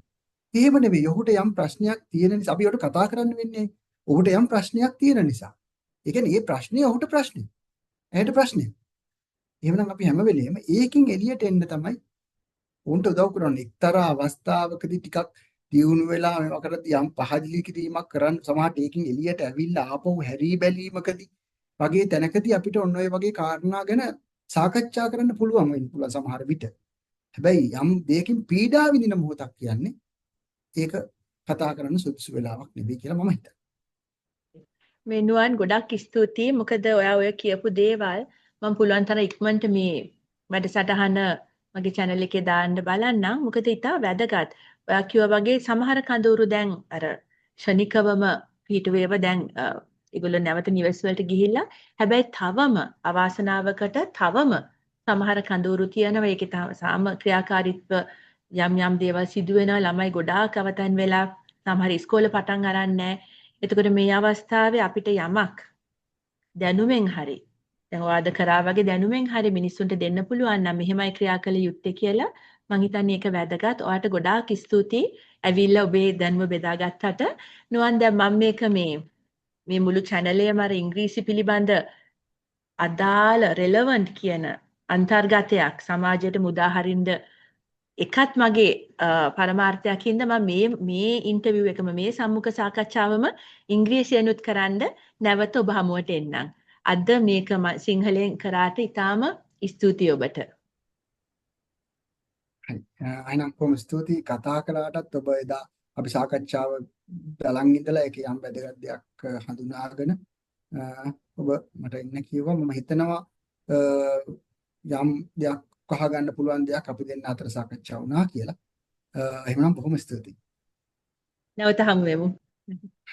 එහෙම නෙවෙයි. ඔහුට යම් ප්‍රශ්නයක් තියෙන නිසා අපි ඔහුට කතා කරන්න වෙන්නේ. ඔහුට යම් ප්‍රශ්නයක් තියෙන නිසා. ඒ කියන්නේ මේ ප්‍රශ්නේ ඔහුට ප්‍රශ්නේ. ඇයට ප්‍රශ්නේ. එහෙමනම් අපි හැම වෙලෙම ඒකින් එළියට එන්න තමයි උන්ට උදව් කරන්නේ. එක්තරා අවස්ථාවකදී ටිකක් දියුණු වෙලා මේවකට යම් පහදලි කිරීමක් කරන්න සමහරට ඒකින් එළියට ඇවිල්ලා ආපහු හැරී බැලීමකදී වගේ තැනකදී අපිට ඔන්න ඔය වගේ කාරණා ගැන සාකච්ඡා කරන්න පුළුවන් වෙන්න පුළුවන් සමහර විට. හැබැයි යම් දෙයකින් පීඩා විඳින මොහොතක් කියන්නේ ඒක කතා කරන්න සුදුසු වෙලාවක් නෙවෙයි කියලා මම හිතනවා. මේ නුවන් ගොඩක් ස්තුතියි. මොකද ඔයා ඔය කියපු දේවල් මම පුළුවන් තරම් ඉක්මනට මේ වැඩසටහන මගේ channel එකේ දාන්න බලන්නම්. මොකද ඉතා වැදගත්. ඔයා කිව්වා වගේ සමහර කඳවුරු දැන් අර ෂණිකවම පිටුවේව දැන් ඒගොල්ලෝ නැවත නිවෙස් වලට ගිහිල්ලා හැබැයි තවම අවාසනාවකට තවම සමහර කඳවුරු තියෙනවා. ඒකේ තාම ක්‍රියාකාරීත්ව යම් දේවල් සිදු වෙනවා. ළමයි ගොඩාක් අවතන් වෙලා සමහර ඉස්කෝලේ පටන් අරන් නැහැ. එතකොට මේ අවස්ථාවේ අපිට යමක් දැනුමෙන් හරි දැන් වාද කරා වගේ දැනුමෙන් හරි මිනිස්සුන්ට දෙන්න පුළුවන් නම් මෙහෙමයි ක්‍රියා කළ යුත්තේ කියලා මං හිතන්නේ ඒක වැදගත්. ඔයාට ගොඩාක් ස්තුතියි. ඇවිල්ලා ඔබේ දැනුම බෙදාගත්තට. නුවන් දැන් මම මේක මේ මුළු channel එකම අර ඉංග්‍රීසි පිළිබඳ අදාළ රෙලවන්ට් කියන අන්තර්ගතයක් සමාජයට මුදාහරින්න එකත් මගේ පරමාර්ථයක් හින්දා මම මේ ඉන්ටර්විව් එකම මේ සම්මුඛ සාකච්ඡාවම ඉංග්‍රීසියෙන්ුත් කරන්න නැවත ඔබ හමුවට එන්නම්. අද මේක සිංහලෙන් කරාට ඉතාම ස්තුතියි ඔබට. හරි. අයනම් කොහොම ස්තුතියි කතා කළාටත් ඔබ එදා අපි සාකච්ඡාව බලන් ඉඳලා ඒක යම් වැදගත් දෙයක් හඳුනාගෙන ඔබ මට ඉන්න කිව්වා මම හිතනවා යම් දෙයක් අහගන්න පුළුවන් දෙයක් අපි දෙන්න අතර සාකච්ඡා වුණා කියලා. එහෙනම් බොහොම ස්තුතියි. නැවත හමු වෙමු.